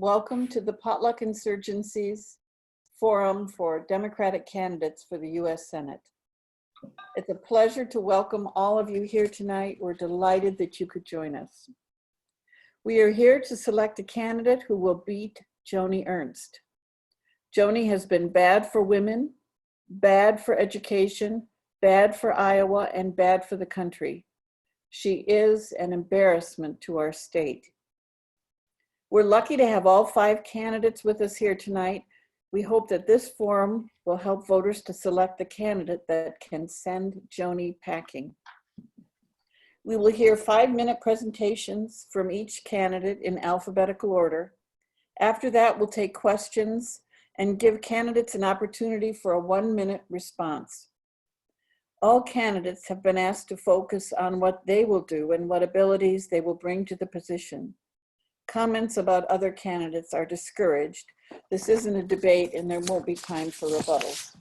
Welcome to the Potluck Insurgency's Forum for Democratic Candidates for the U.S. Senate. It's a pleasure to welcome all of you here tonight. We're delighted that you could join us. We are here to select a candidate who will beat Joni Ernst. Joni has been bad for women, bad for education, bad for Iowa, and bad for the country. She is an embarrassment to our state. We're lucky to have all 5 candidates with us here tonight. We hope that this forum will help voters to select the candidate that can send Joni packing. We will hear 5-minute presentations from each candidate in alphabetical order. After that, we'll take questions and give candidates an opportunity for a 1-minute response. All candidates have been asked to focus on what they will do and what abilities they will bring to the position. Comments about other candidates are discouraged. This isn't a debate and there won't be time for rebuttals.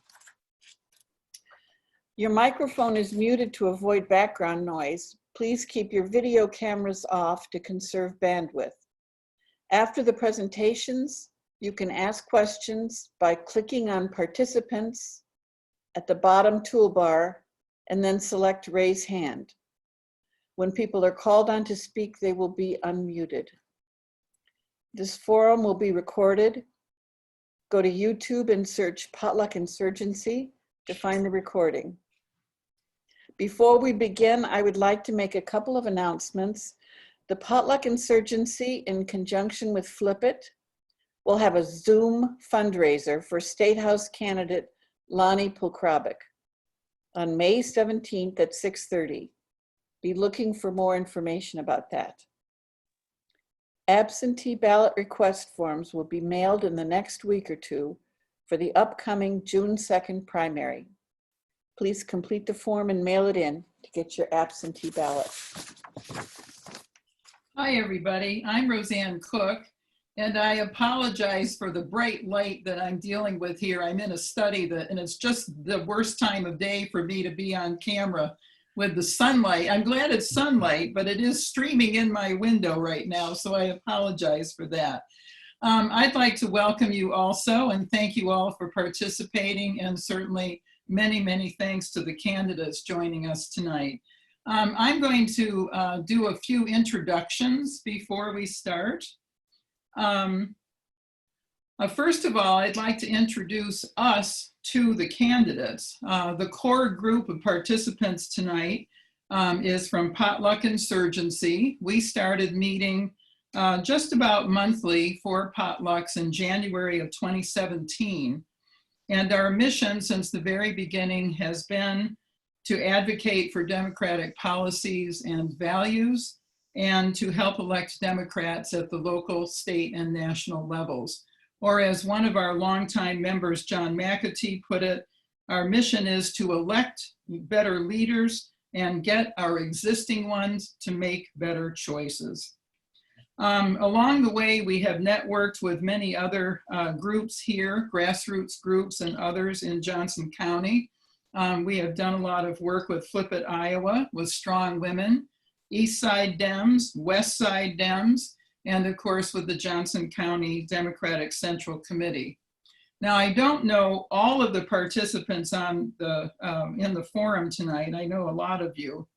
Your microphone is muted to avoid background noise. Please keep your video cameras off to conserve bandwidth. After the presentations, you can ask questions by clicking on Participants at the bottom toolbar and then select Raise Hand. When people are called on to speak, they will be unmuted. This forum will be recorded. Go to YouTube and search Potluck Insurgency to find the recording. Before we begin, I would like to make a couple of announcements. The Potluck Insurgency, in conjunction with Flip It, will have a Zoom fundraiser for State House candidate Lonnie Pulkrabik on May 17th at 6:30. Be looking for more information about that. Absentee ballot request forms will be mailed in the next week or two for the upcoming June 2nd primary. Please complete the form and mail it in to get your absentee ballot. Hi, everybody. I'm Roseanne Cook, and I apologize for the bright light that I'm dealing with here. I'm in a study and it's just the worst time of day for me to be on camera with the sunlight. I'm glad it's sunlight, but it is streaming in my window right now, so I apologize for that. I'd like to welcome you also and thank you all for participating, and certainly many, many thanks to the candidates joining us tonight. I'm going to do a few introductions before we start. First of all, I'd like to introduce us to the candidates. The core group of participants tonight is from Potluck Insurgency. We started meeting just about monthly for potlucks in January of 2017. And our mission since the very beginning has been to advocate for democratic policies and values and to help elect Democrats at the local, state, and national levels. Or as one of our longtime members, John McAtee, put it, our mission is to elect better leaders and get our existing ones to make better choices. Along the way, we have networked with many other groups here, grassroots groups and others in Johnson County. We have done a lot of work with Flip It, Iowa, with Strong Women, East Side Dems, West Side Dems, and of course with the Johnson County Democratic Central Committee. Now, I don't know all of the participants on in the forum tonight. I know a lot of you,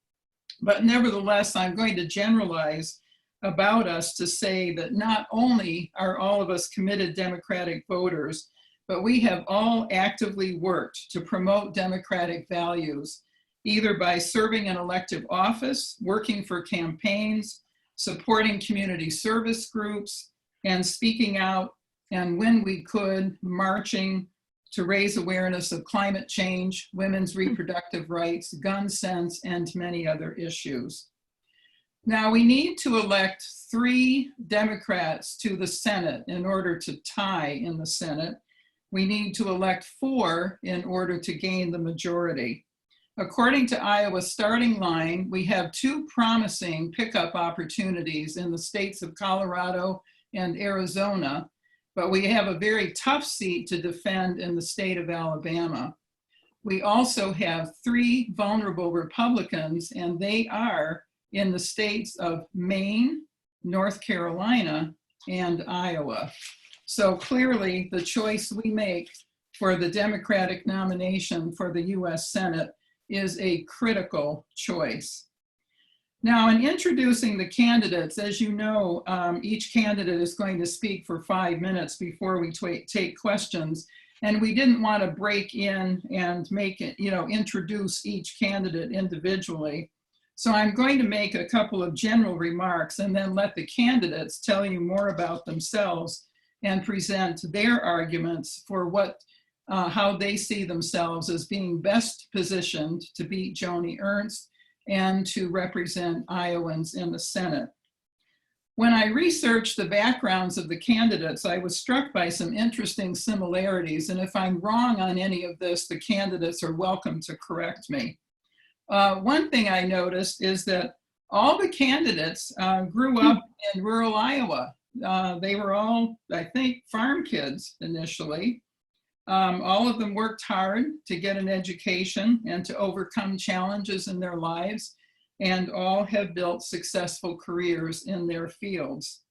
but nevertheless, I'm going to generalize about us to say that not only are all of us committed Democratic voters, but we have all actively worked to promote democratic values, either by serving in elective office, working for campaigns, supporting community service groups, and speaking out, and when we could, marching to raise awareness of climate change, women's reproductive rights, gun sense, and many other issues. Now, we need to elect 3 Democrats to the Senate in order to tie in the Senate. We need to elect 4 in order to gain the majority. According to Iowa's starting line, we have 2 promising pickup opportunities in the states of Colorado and Arizona, but we have a very tough seat to defend in the state of Alabama. We also have 3 vulnerable Republicans, and they are in the states of Maine, North Carolina, and Iowa. So clearly the choice we make for the Democratic nomination for the US Senate is a critical choice. Now, in introducing the candidates, as you know, each candidate is going to speak for 5 minutes before we take questions. And we didn't want to break in and make it, introduce each candidate individually. So I'm going to make a couple of general remarks and then let the candidates tell you more about themselves and present their arguments for how they see themselves as being best positioned to beat Joni Ernst and to represent Iowans in the Senate. When I researched the backgrounds of the candidates, I was struck by some interesting similarities. And if I'm wrong on any of this, the candidates are welcome to correct me. One thing I noticed is that all the candidates grew up in rural Iowa. They were all, I think, farm kids initially. All of them worked hard to get an education and to overcome challenges in their lives, and all have built successful careers in their fields.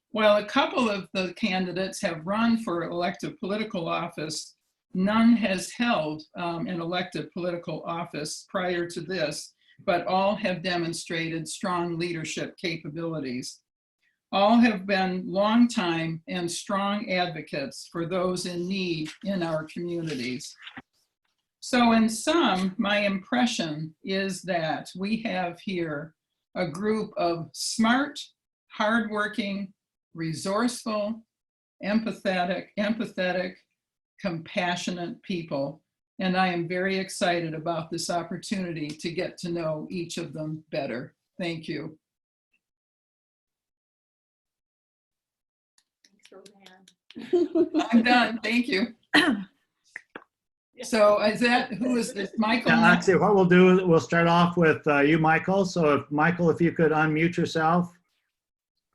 While a couple of the candidates have run for elected political office, none has held an elected political office prior to this, but all have demonstrated strong leadership capabilities. All have been longtime and strong advocates for those in need in our communities. So in sum, my impression is that we have here a group of smart, hardworking, resourceful, empathetic, compassionate people. And I am very excited about this opportunity to get to know each of them better. Thank you. I'm done. Thank you. So who is this? Michael? Yeah, actually, what we'll do, we'll start off with you, Michael. So Michael, if you could unmute yourself.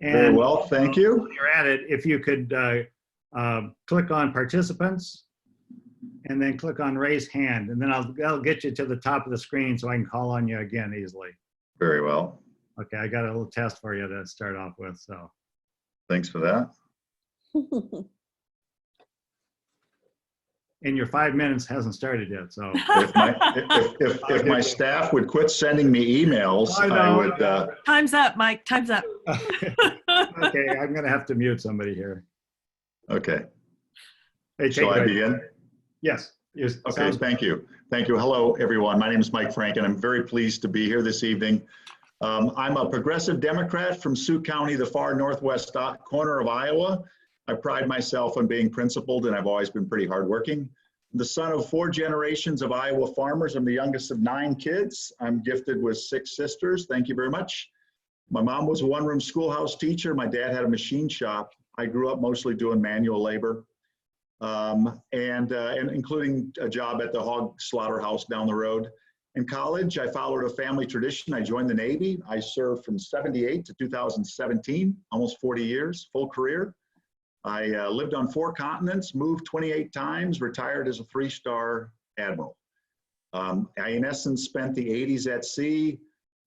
And very well, thank you. While you're at it, if you could click on participants and then click on raise hand, and then that'll get you to the top of the screen so I can call on you again easily. Very well. Okay, I got a little test for you to start off with. So thanks for that. And your 5 minutes hasn't started yet, so. If my staff would quit sending me emails, I would. Time's up, Mike, time's up. Okay, I'm gonna have to mute somebody here. Okay. Hey, shall I begin? Yes. Okay, thank you. Thank you. Hello, everyone. My name is Mike Frank, and I'm very pleased to be here this evening. I'm a progressive Democrat from Sioux County, the far northwest corner of Iowa. I pride myself on being principled, and I've always been pretty hardworking. The son of 4 generations of Iowa farmers. I'm the youngest of 9 kids. I'm gifted with 6 sisters. Thank you very much. My mom was a one-room schoolhouse teacher. My dad had a machine shop. I grew up mostly doing manual labor, and including a job at the hog slaughterhouse down the road. In college, I followed a family tradition. I joined the Navy. I served from '78 to 2017, almost 40 years, full career. I lived on 4 continents, moved 28 times, retired as a 3-star admiral. I, in essence, spent the 80s at sea,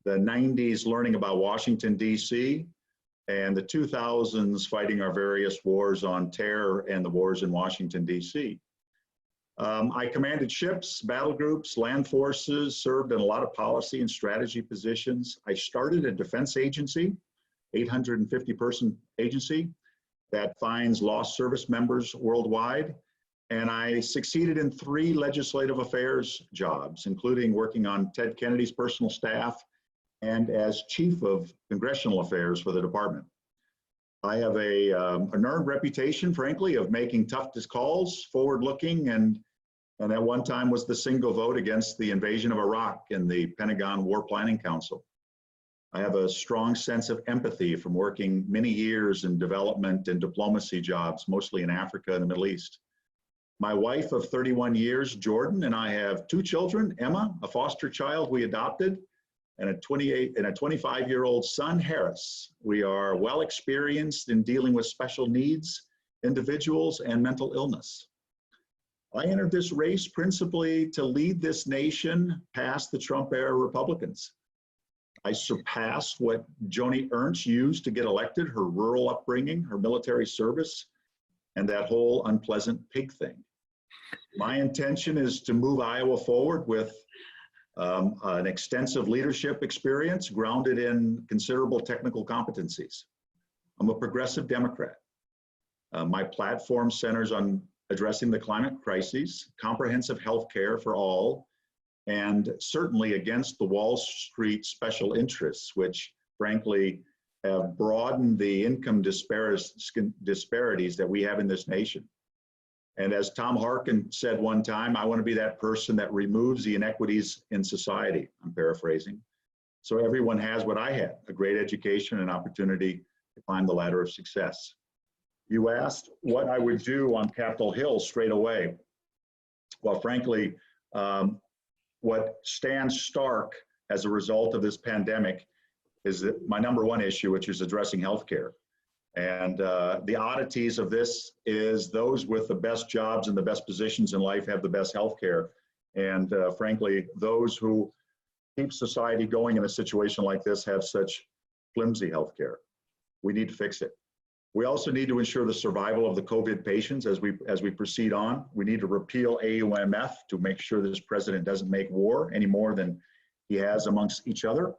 the 90s learning about Washington, D.C., and the 2000s fighting our various wars on terror and the wars in Washington, D.C. I commanded ships, battle groups, land forces, served in a lot of policy and strategy positions. I started a defense agency, 850-person agency, that finds lost service members worldwide. And I succeeded in 3 legislative affairs jobs, including working on Ted Kennedy's personal staff and as chief of congressional affairs for the department. I have an earned reputation, frankly, of making tough calls, forward-looking, and at one time was the single vote against the invasion of Iraq in the Pentagon War Planning Council. I have a strong sense of empathy from working many years in development and diplomacy jobs, mostly in Africa and the Middle East. My wife of 31 years, Jordan, and I have 2 children, Emma, a foster child we adopted, and a 25-year-old son, Harris. We are well experienced in dealing with special needs, individuals, and mental illness. I entered this race principally to lead this nation past the Trump-era Republicans. I surpassed what Joni Ernst used to get elected, her rural upbringing, her military service, and that whole unpleasant pig thing. My intention is to move Iowa forward with an extensive leadership experience grounded in considerable technical competencies. I'm a progressive Democrat. My platform centers on addressing the climate crises, comprehensive health care for all, and certainly against the Wall Street special interests, which frankly have broadened the income disparities that we have in this nation. And as Tom Harkin said one time, I want to be that person that removes the inequities in society. I'm paraphrasing. So everyone has what I had, a great education and opportunity to climb the ladder of success. You asked what I would do on Capitol Hill straight away. Well, frankly, what stands stark as a result of this pandemic is that my number one issue, which is addressing healthcare. And the oddities of this is those with the best jobs and the best positions in life have the best healthcare. And frankly, those who keep society going in a situation like this have such flimsy healthcare. We need to fix it. We also need to ensure the survival of the COVID patients as we proceed on. We need to repeal AUMF to make sure this president doesn't make war any more than he has amongst each other.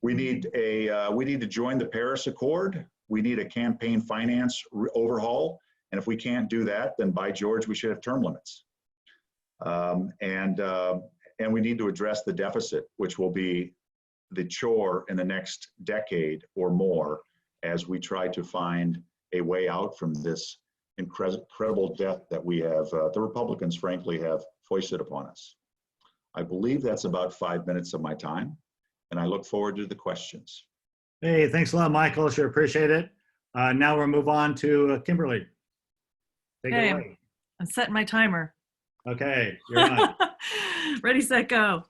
We need to join the Paris Accord. We need a campaign finance overhaul. And if we can't do that, then by George, we should have term limits. And we need to address the deficit, which will be the chore in the next decade or more as we try to find a way out from this incredible debt that we have, the Republicans frankly have foisted upon us. I believe that's about 5 minutes of my time, and I look forward to the questions. Hey, thanks a lot, Michael. Sure appreciate it. Now we'll move on to Kimberly. Take it away. I'm setting my timer. Okay, you're on. Ready, set, go.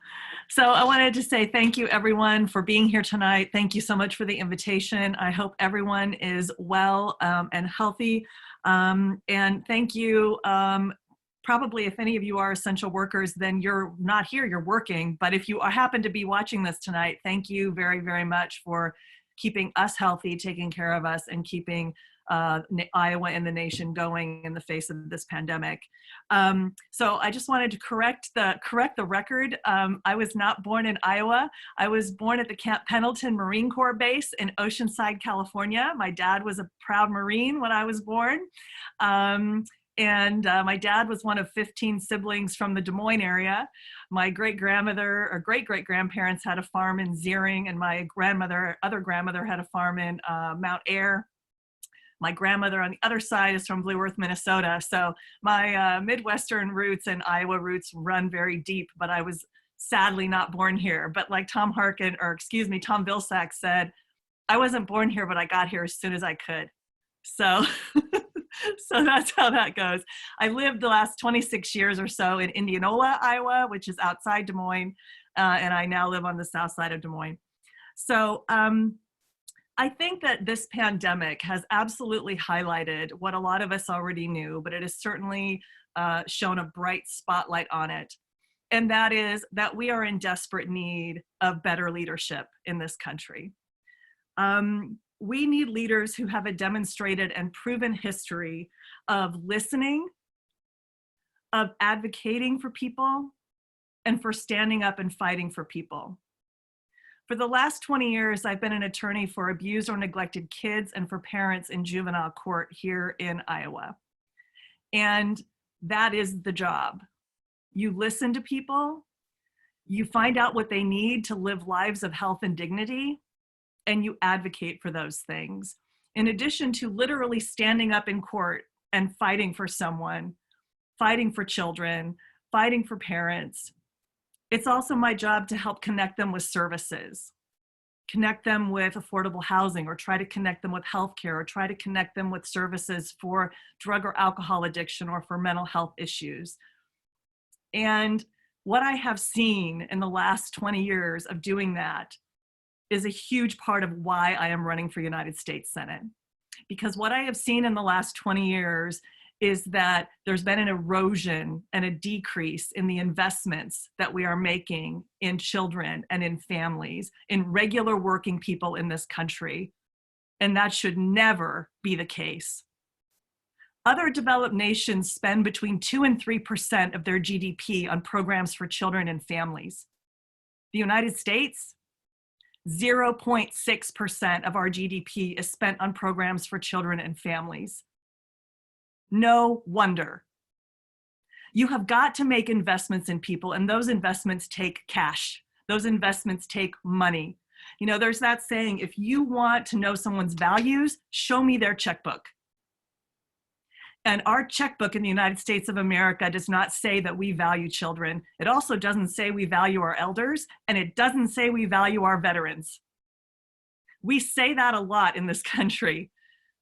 So I wanted to say thank you, everyone, for being here tonight. Thank you so much for the invitation. I hope everyone is well and healthy. And thank you. Probably if any of you are essential workers, then you're not here, you're working. But if you happen to be watching this tonight, thank you very, very much for keeping us healthy, taking care of us, and keeping Iowa and the nation going in the face of this pandemic. So I just wanted to correct the record. I was not born in Iowa. I was born at the Camp Pendleton Marine Corps base in Oceanside, California. My dad was a proud Marine when I was born. And my dad was one of 15 siblings from the Des Moines area. My great-grandmother or great-great-grandparents had a farm in Ziering, and my other grandmother had a farm in Mount Ayr. My grandmother on the other side is from Blue Earth, Minnesota. So my Midwestern roots and Iowa roots run very deep, but I was sadly not born here. But like Tom Vilsack said, I wasn't born here, but I got here as soon as I could. So, so that's how that goes. I lived the last 26 years or so in Indianola, Iowa, which is outside Des Moines, and I now live on the south side of Des Moines. So I think that this pandemic has absolutely highlighted what a lot of us already knew, but it has certainly shown a bright spotlight on it. And that is that we are in desperate need of better leadership in this country. We need leaders who have a demonstrated and proven history of listening, of advocating for people, and for standing up and fighting for people. For the last 20 years, I've been an attorney for abused or neglected kids and for parents in juvenile court here in Iowa. And that is the job. You listen to people, you find out what they need to live lives of health and dignity, and you advocate for those things. In addition to literally standing up in court and fighting for someone, fighting for children, fighting for parents, it's also my job to help connect them with services, connect them with affordable housing, or try to connect them with healthcare, or try to connect them with services for drug or alcohol addiction or for mental health issues. And what I have seen in the last 20 years of doing that is a huge part of why I am running for United States Senate. Because what I have seen in the last 20 years is that there's been an erosion and a decrease in the investments that we are making in children and in families, in regular working people in this country. And that should never be the case. Other developed nations spend between 2 and 3% of their GDP on programs for children and families. The United States, 0.6% of our GDP is spent on programs for children and families. No wonder. You have got to make investments in people, and those investments take cash. Those investments take money. You know, there's that saying, if you want to know someone's values, show me their checkbook. And our checkbook in the United States of America does not say that we value children. It also doesn't say we value our elders, and it doesn't say we value our veterans. We say that a lot in this country,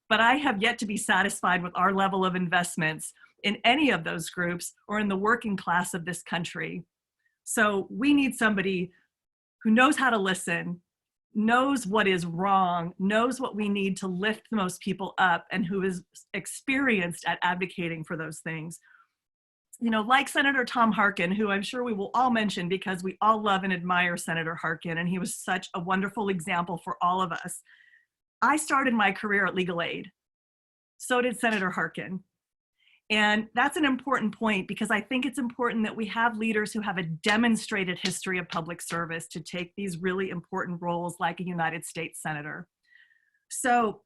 but I have yet to be satisfied with our level of investments in any of those groups or in the working class of this country. So we need somebody who knows how to listen, knows what is wrong, knows what we need to lift the most people up, and who is experienced at advocating for those things. You know, like Senator Tom Harkin, who I'm sure we will all mention because we all love and admire Senator Harkin, and he was such a wonderful example for all of us. I started my career at Legal Aid. So did Senator Harkin. And that's an important point because I think it's important that we have leaders who have a demonstrated history of public service to take these really important roles like a United States Senator. So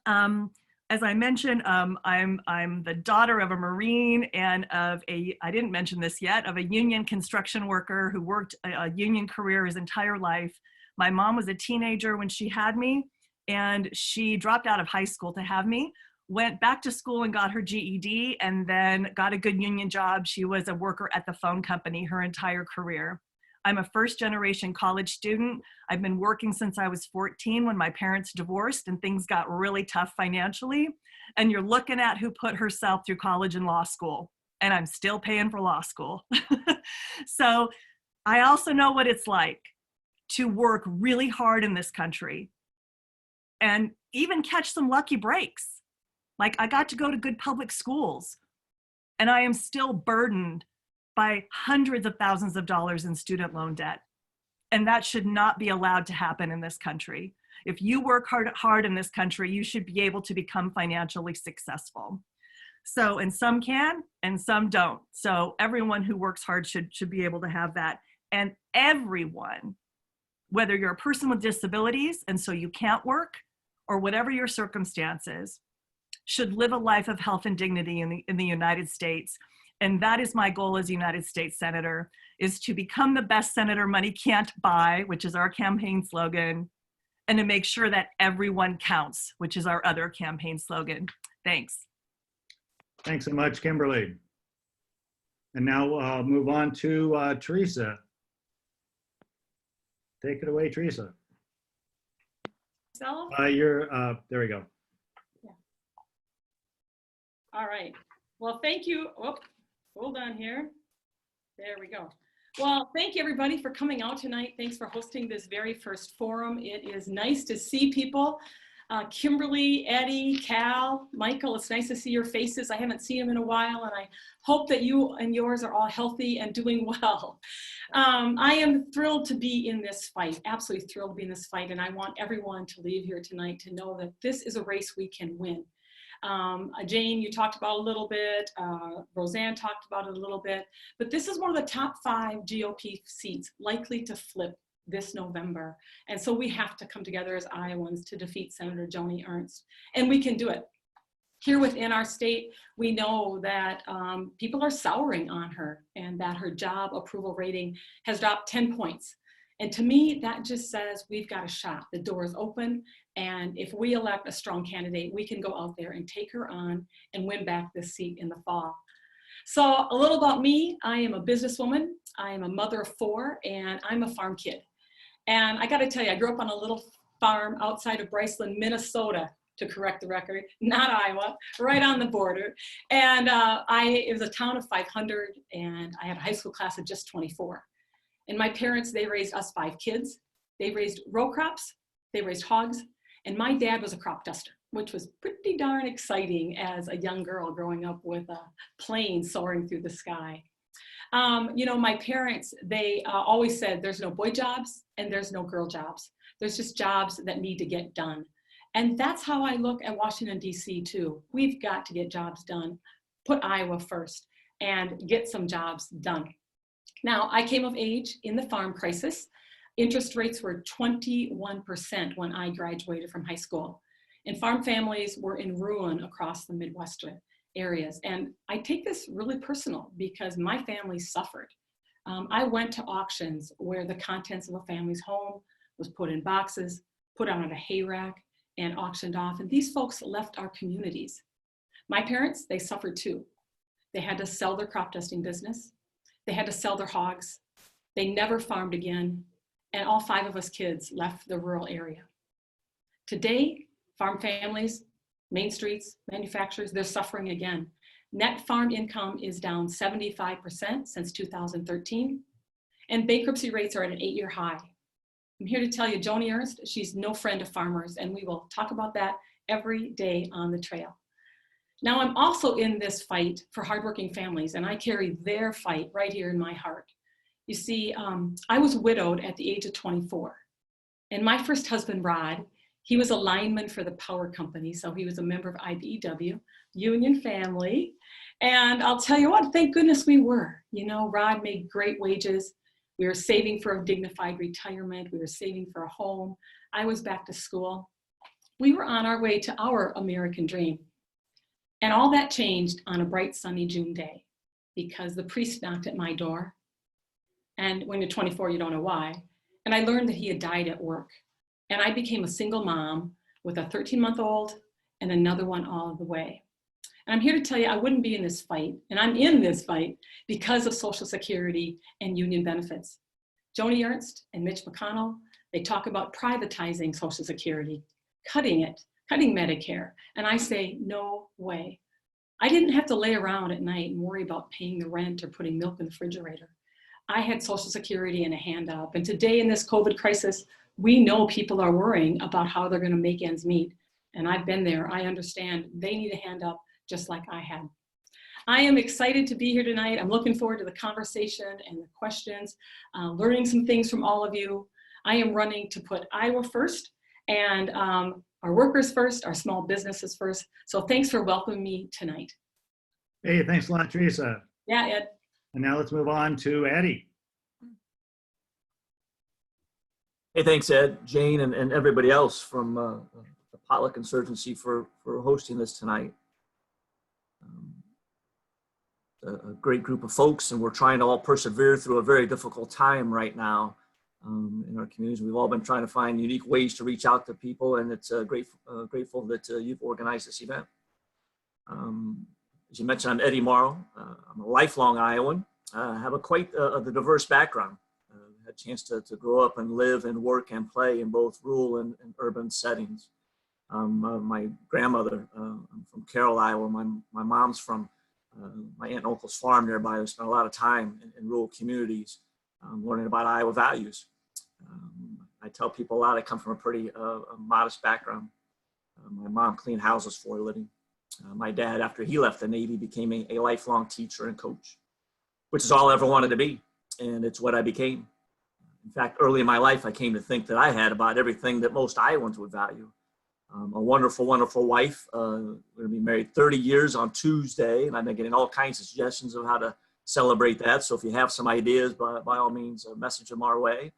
as I mentioned, I'm the daughter of a Marine and of I didn't mention this yet, of a union construction worker who worked a union career his entire life. My mom was a teenager when she had me, and she dropped out of high school to have me, went back to school and got her GED, and then got a good union job. She was a worker at the phone company her entire career. I'm a first-generation college student. I've been working since I was 14 when my parents divorced and things got really tough financially. And you're looking at who put herself through college and law school, and I'm still paying for law school. So I also know what it's like to work really hard in this country and even catch some lucky breaks. Like, I got to go to good public schools, and I am still burdened by hundreds of thousands of dollars in student loan debt. And that should not be allowed to happen in this country. If you work hard in this country, you should be able to become financially successful. So, and some can, and some don't. So everyone who works hard should be able to have that. And everyone, whether you're a person with disabilities and so you can't work, or whatever your circumstances, should live a life of health and dignity in the United States. And that is my goal as United States Senator, is to become the best senator money can't buy, which is our campaign slogan, and to make sure that everyone counts, which is our other campaign slogan. Thanks. Thanks so much, Kimberly. And now I'll move on to Teresa. Take it away, Teresa. So, There we go. all right. Well, thank you. Oh, hold on here. There we go. Well, thank you everybody for coming out tonight. Thanks for hosting this very first forum. It is nice to see people. Kimberly, Eddie, Cal, Michael, it's nice to see your faces. I haven't seen them in a while, and I hope that you and yours are all healthy and doing well. I am thrilled to be in this fight, absolutely thrilled to be in this fight, and I want everyone to leave here tonight to know that this is a race we can win. Jane, you talked about a little bit, Roseanne talked about it a little bit, but this is one of the top 5 GOP seats likely to flip this November. And so we have to come together as Iowans to defeat Senator Joni Ernst, and we can do it. Here within our state, we know that people are souring on her and that her job approval rating has dropped 10 points. And to me, that just says we've got a shot. The door is open. And if we elect a strong candidate, we can go out there and take her on and win back this seat in the fall. So a little about me. I am a businesswoman. I am a mother of 4, and I'm a farm kid. And I got to tell you, I grew up on a little farm outside of Bryceland, Minnesota, to correct the record, not Iowa, right on the border. And it was a town of 500, and I had a high school class of just 24. And my parents, they raised us 5 kids. They raised row crops, they raised hogs, and my dad was a crop duster. which was pretty darn exciting as a young girl growing up with a plane soaring through the sky. You know, my parents, they always said there's no boy jobs and there's no girl jobs. There's just jobs that need to get done. And that's how I look at Washington, D.C. too. We've got to get jobs done, put Iowa first, and get some jobs done. Now, I came of age in the farm crisis. Interest rates were 21% when I graduated from high school. And farm families were in ruin across the Midwestern areas. And I take this really personal because my family suffered. I went to auctions where the contents of a family's home was put in boxes, put on a hay rack, and auctioned off. And these folks left our communities. My parents, they suffered too. They had to sell their crop dusting business. They had to sell their hogs. They never farmed again. And all 5 of us kids left the rural area. Today, farm families, main streets, manufacturers, they're suffering again. Net farm income is down 75% since 2013. And bankruptcy rates are at an 8-year high. I'm here to tell you, Joni Ernst, she's no friend of farmers, and we will talk about that every day on the trail. Now, I'm also in this fight for hardworking families, and I carry their fight right here in my heart. You see, I was widowed at the age of 24, and my first husband, Rod, he was a lineman for the power company, so he was a member of IBEW, union family, and I'll tell you what, thank goodness we were. You know, Rod made great wages. We were saving for a dignified retirement. We were saving for a home. I was back to school. We were on our way to our American dream. And all that changed on a bright, sunny June day because the priest knocked at my door. And when you're 24, you don't know why. And I learned that he had died at work. And I became a single mom with a 13-month-old and another one all the way. And I'm here to tell you, I wouldn't be in this fight, and I'm in this fight because of Social Security and union benefits. Joni Ernst and Mitch McConnell, they talk about privatizing Social Security, cutting it, cutting Medicare. And I say, no way. I didn't have to lay around at night and worry about paying the rent or putting milk in the refrigerator. I had Social Security and a hand up. And today in this COVID crisis, we know people are worrying about how they're gonna make ends meet. And I've been there, I understand they need a hand up just like I had. I am excited to be here tonight. I'm looking forward to the conversation and the questions, learning some things from all of you. I am running to put Iowa first and our workers first, our small businesses first. So thanks for welcoming me tonight. Hey, thanks a lot, Teresa. Yeah, Ed. And now let's move on to Eddie. Hey, thanks, Ed, Jane, and everybody else from the Potluck Insurgency for hosting this tonight. A great group of folks, and we're trying to all persevere through a very difficult time right now in our communities. We've all been trying to find unique ways to reach out to people, and it's grateful that you've organized this event. As you mentioned, I'm Eddie Morrow. I'm a lifelong Iowan. I have quite the diverse background. Had a chance to grow up and live and work and play in both rural and urban settings. My grandmother, I'm from Carroll, Iowa. My mom's from my aunt and uncle's farm nearby. I spent a lot of time in rural communities learning about Iowa values. I tell people a lot, I come from a pretty modest background. My mom cleaned houses for a living. My dad, after he left the Navy, became a lifelong teacher and coach, which is all I ever wanted to be, and it's what I became. In fact, early in my life, I came to think that I had about everything that most Iowans would value. A wonderful, wonderful wife. We're going to be married 30 years on Tuesday, and I've been getting all kinds of suggestions of how to celebrate that. So if you have some ideas, by all means, message them our way.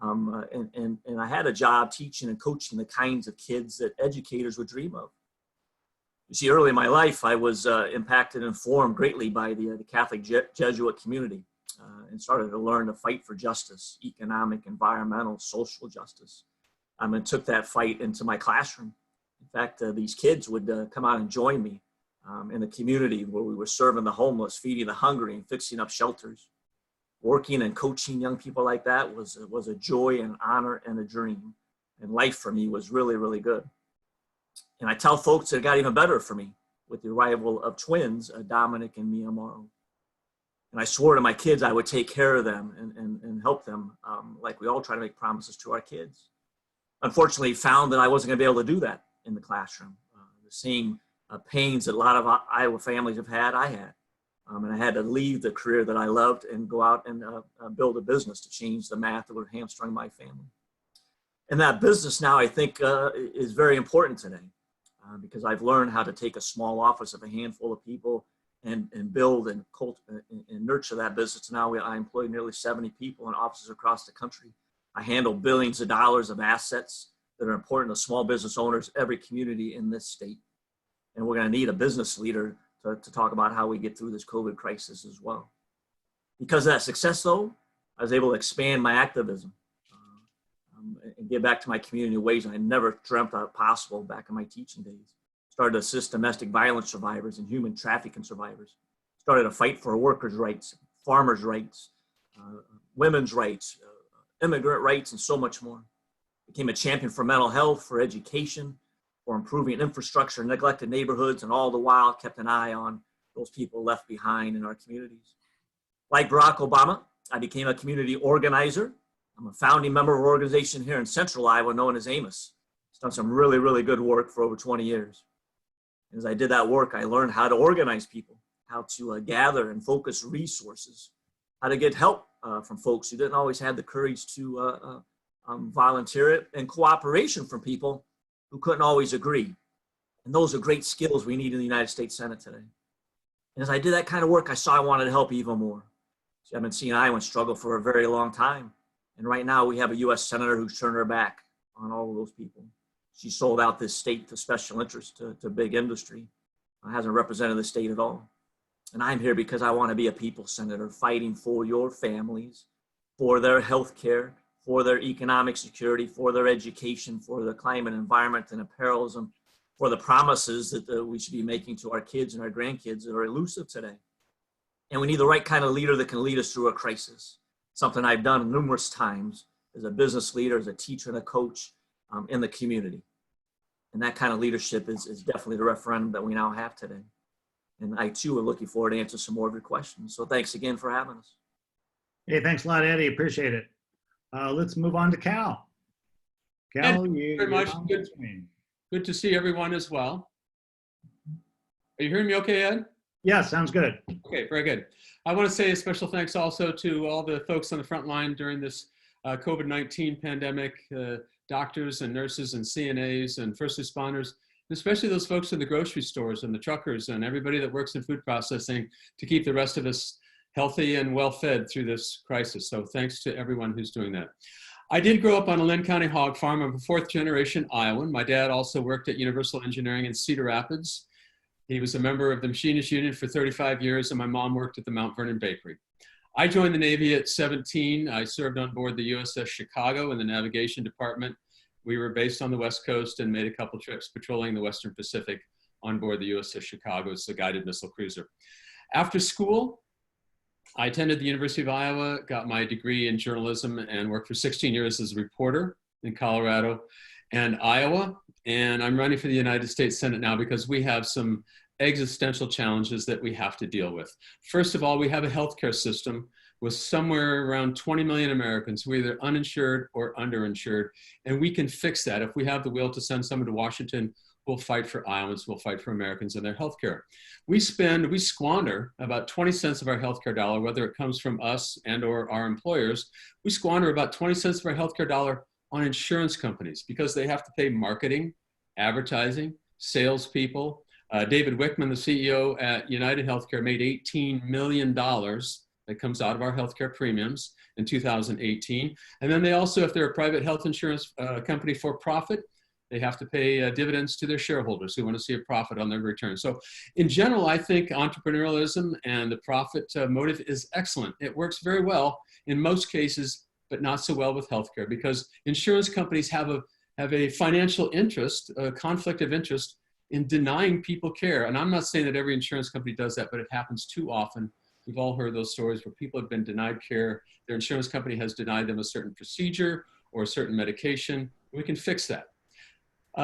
And I had a job teaching and coaching the kinds of kids that educators would dream of. You see, early in my life, I was impacted and formed greatly by the Catholic Jesuit community and started to learn to fight for justice, economic, environmental, social justice. And took that fight into my classroom. In fact, these kids would come out and join me in the community where we were serving the homeless, feeding the hungry, and fixing up shelters. Working and coaching young people like that was a joy and honor and a dream. And life for me was really, really good. And I tell folks that it got even better for me with the arrival of twins, Dominic and Mia Morrow. And I swore to my kids I would take care of them and help them like we all try to make promises to our kids. Unfortunately, found that I wasn't going to be able to do that in the classroom. the same pains that a lot of Iowa families have had, I had. And I had to leave the career that I loved and go out and build a business to change the math that would hamstring my family. And that business now, I think, is very important today because I've learned how to take a small office of a handful of people and build and nurture that business. Now I employ nearly 70 people in offices across the country. I handle billions of dollars of assets that are important to small business owners, every community in this state. And we're going to need a business leader to talk about how we get through this COVID crisis as well. Because of that success, though, I was able to expand my activism and give back to my community in ways I never dreamt out possible back in my teaching days. Started to assist domestic violence survivors and human trafficking survivors. Started a fight for workers' rights, farmers' rights, women's rights, immigrant rights, and so much more. Became a champion for mental health, for education, for improving infrastructure in neglected neighborhoods, and all the while kept an eye on those people left behind in our communities. Like Barack Obama, I became a community organizer. I'm a founding member of an organization here in Central Iowa known as Amos. It's done some really, really good work for over 20 years. And as I did that work, I learned how to organize people, how to gather and focus resources, how to get help from folks who didn't always have the courage to volunteer it, and cooperation from people who couldn't always agree. And those are great skills we need in the United States Senate today. And as I did that kind of work, I saw I wanted to help even more. See, I've been seeing Iowans struggle for a very long time. And right now we have a U.S. Senator who's turned her back on all of those people. She sold out this state to special interests, to big industry. Hasn't represented the state at all. And I'm here because I want to be a people senator fighting for your families, for their health care, for their economic security, for their education, for the climate, environment, and imperialism, for the promises that we should be making to our kids and our grandkids that are elusive today. And we need the right kind of leader that can lead us through a crisis, something I've done numerous times as a business leader, as a teacher and a coach in the community. And that kind of leadership is definitely the referendum that we now have today. And I too are looking forward to answer some more of your questions. So thanks again for having us. Hey, thanks a lot, Eddie. Appreciate it. Let's move on to Cal. Cal, Very much. Good to see everyone as well. Are you hearing me okay, Ed? Yeah, sounds good. Okay, very good. I want to say a special thanks also to all the folks on the front line during this COVID-19 pandemic, doctors and nurses and CNAs and first responders, and especially those folks in the grocery stores and the truckers and everybody that works in food processing to keep the rest of us healthy and well-fed through this crisis. So thanks to everyone who's doing that. I did grow up on a Lynn County hog farm. I'm a fourth-generation Iowan. My dad also worked at Universal Engineering in Cedar Rapids. He was a member of the Machinists Union for 35 years, and my mom worked at the Mount Vernon Bakery. I joined the Navy at 17. I served on board the USS Chicago in the navigation department. We were based on the West Coast and made a couple trips patrolling the Western Pacific on board the USS Chicago. It's a guided missile cruiser. After school, I attended the University of Iowa, got my degree in journalism, and worked for 16 years as a reporter in Colorado and Iowa. And I'm running for the United States Senate now because we have some existential challenges that we have to deal with. First of all, we have a healthcare system with somewhere around 20 million Americans who are either uninsured or underinsured, and we can fix that. If we have the will to send someone to Washington, we'll fight for Iowans, we'll fight for Americans and their healthcare. We squander about 20 cents of our healthcare dollar, whether it comes from us and or our employers, we squander about 20 cents of our healthcare dollar on insurance companies because they have to pay marketing, advertising, salespeople. David Wickman, the CEO at United Healthcare, made $18 million that comes out of our healthcare premiums in 2018. And then they also, if they're a private health insurance company for profit, they have to pay dividends to their shareholders who want to see a profit on their return. So in general, I think entrepreneurialism and the profit motive is excellent. It works very well in most cases, but not so well with healthcare because insurance companies have a financial interest, a conflict of interest in denying people care. And I'm not saying that every insurance company does that, but it happens too often. We've all heard those stories where people have been denied care. Their insurance company has denied them a certain procedure or a certain medication. We can fix that.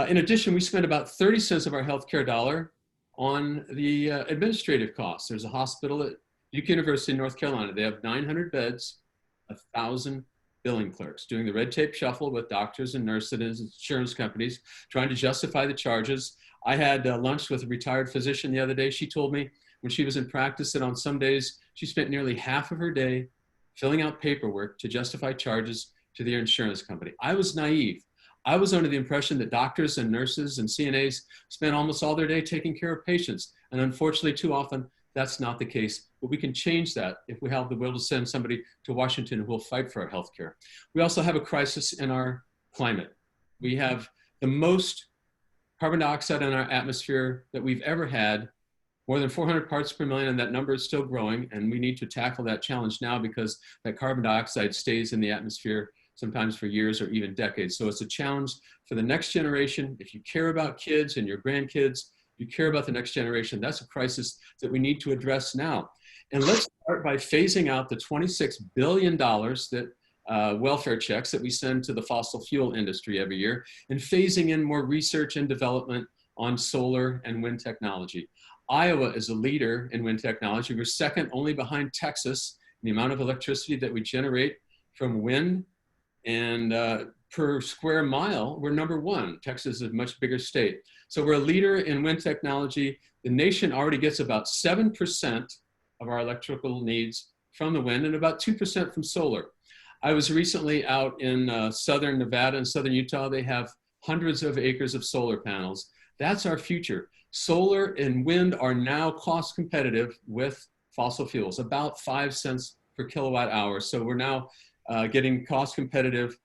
In addition, we spend about 30 cents of our healthcare dollar on the administrative costs. There's a hospital at Duke University in North Carolina. They have 900 beds, 1,000 billing clerks doing the red tape shuffle with doctors and nurses and insurance companies, trying to justify the charges. I had lunch with a retired physician the other day. She told me when she was in practice that on some days she spent nearly half of her day filling out paperwork to justify charges to their insurance company. I was naive. I was under the impression that doctors and nurses and CNAs spent almost all their day taking care of patients. And unfortunately, too often, that's not the case. But we can change that if we have the will to send somebody to Washington who will fight for our health care. We also have a crisis in our climate. We have the most carbon dioxide in our atmosphere that we've ever had, more than 400 parts per million, and that number is still growing. And we need to tackle that challenge now because that carbon dioxide stays in the atmosphere sometimes for years or even decades. So it's a challenge for the next generation. If you care about kids and your grandkids, you care about the next generation, that's a crisis that we need to address now. And let's start by phasing out the $26 billion that welfare checks that we send to the fossil fuel industry every year, and phasing in more research and development on solar and wind technology. Iowa is a leader in wind technology. We're second only behind Texas in the amount of electricity that we generate from wind, and per square mile, we're number one. Texas is a much bigger state. So we're a leader in wind technology. The nation already gets about 7% of our electrical needs from the wind and about 2% from solar. I was recently out in southern Nevada and southern Utah. They have hundreds of acres of solar panels. That's our future. Solar and wind are now cost competitive with fossil fuels, about 5 cents per kilowatt hour. So we're now getting cost competitive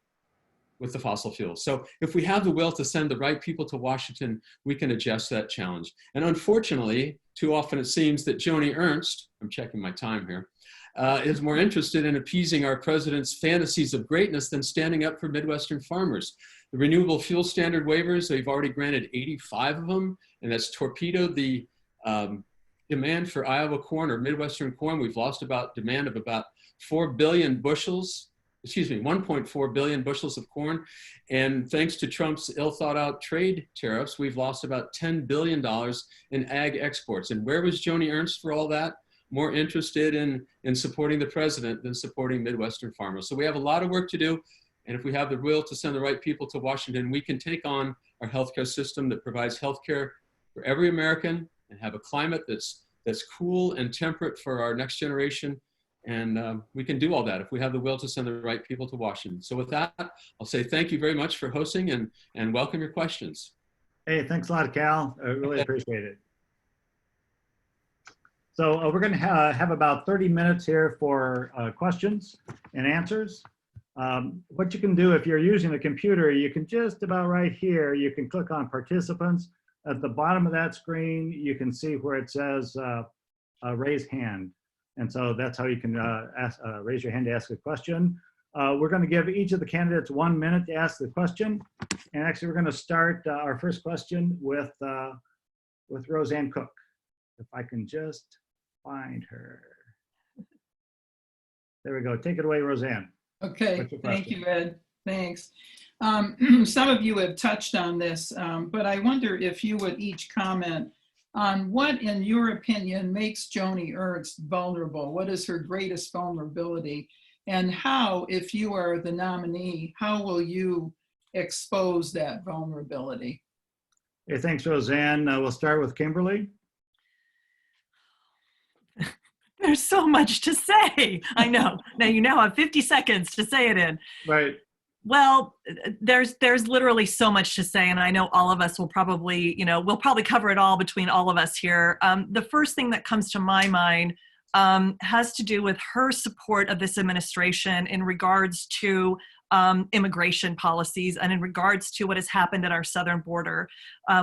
with the fossil fuels. So if we have the will to send the right people to Washington, we can adjust that challenge. And unfortunately, too often it seems that Joni Ernst, I'm checking my time here, is more interested in appeasing our president's fantasies of greatness than standing up for Midwestern farmers. The renewable fuel standard waivers, they've already granted 85 of them, and that's torpedoed the demand for Iowa corn or Midwestern corn. We've lost demand of about 4 billion bushels, 1.4 billion bushels of corn. And thanks to Trump's ill thought out trade tariffs, we've lost about $10 billion in ag exports. And where was Joni Ernst for all that? More interested in supporting the president than supporting Midwestern farmers. So we have a lot of work to do. And if we have the will to send the right people to Washington, we can take on our healthcare system that provides healthcare for every American and have a climate that's cool and temperate for our next generation. And we can do all that if we have the will to send the right people to Washington. So with that, I'll say thank you very much for hosting and welcome your questions. Hey, thanks a lot, Cal. I really appreciate it. So we're going to have about 30 minutes here for questions and answers. What you can do if you're using a computer, you can just about right here, you can click on participants. At the bottom of that screen, you can see where it says raise hand. And so that's how you can raise your hand to ask a question. We're going to give each of the candidates 1 minute to ask the question. And actually, we're going to start our first question with Roseanne Cook. If I can just find her. There we go. Take it away, Roseanne. Okay, thank you, Ed. Thanks. Some of you have touched on this, but I wonder if you would each comment on what, in your opinion, makes Joni Ernst vulnerable. What is her greatest vulnerability? And how, if you are the nominee, how will you expose that vulnerability? Hey, thanks, Roseanne. We'll start with Kimberly. There's so much to say. I know. Now you now have 50 seconds to say it in. Right. Well, there's literally so much to say, and I know all of us will probably, we'll probably cover it all between all of us here. The first thing that comes to my mind has to do with her support of this administration in regards to immigration policies and in regards to what has happened at our southern border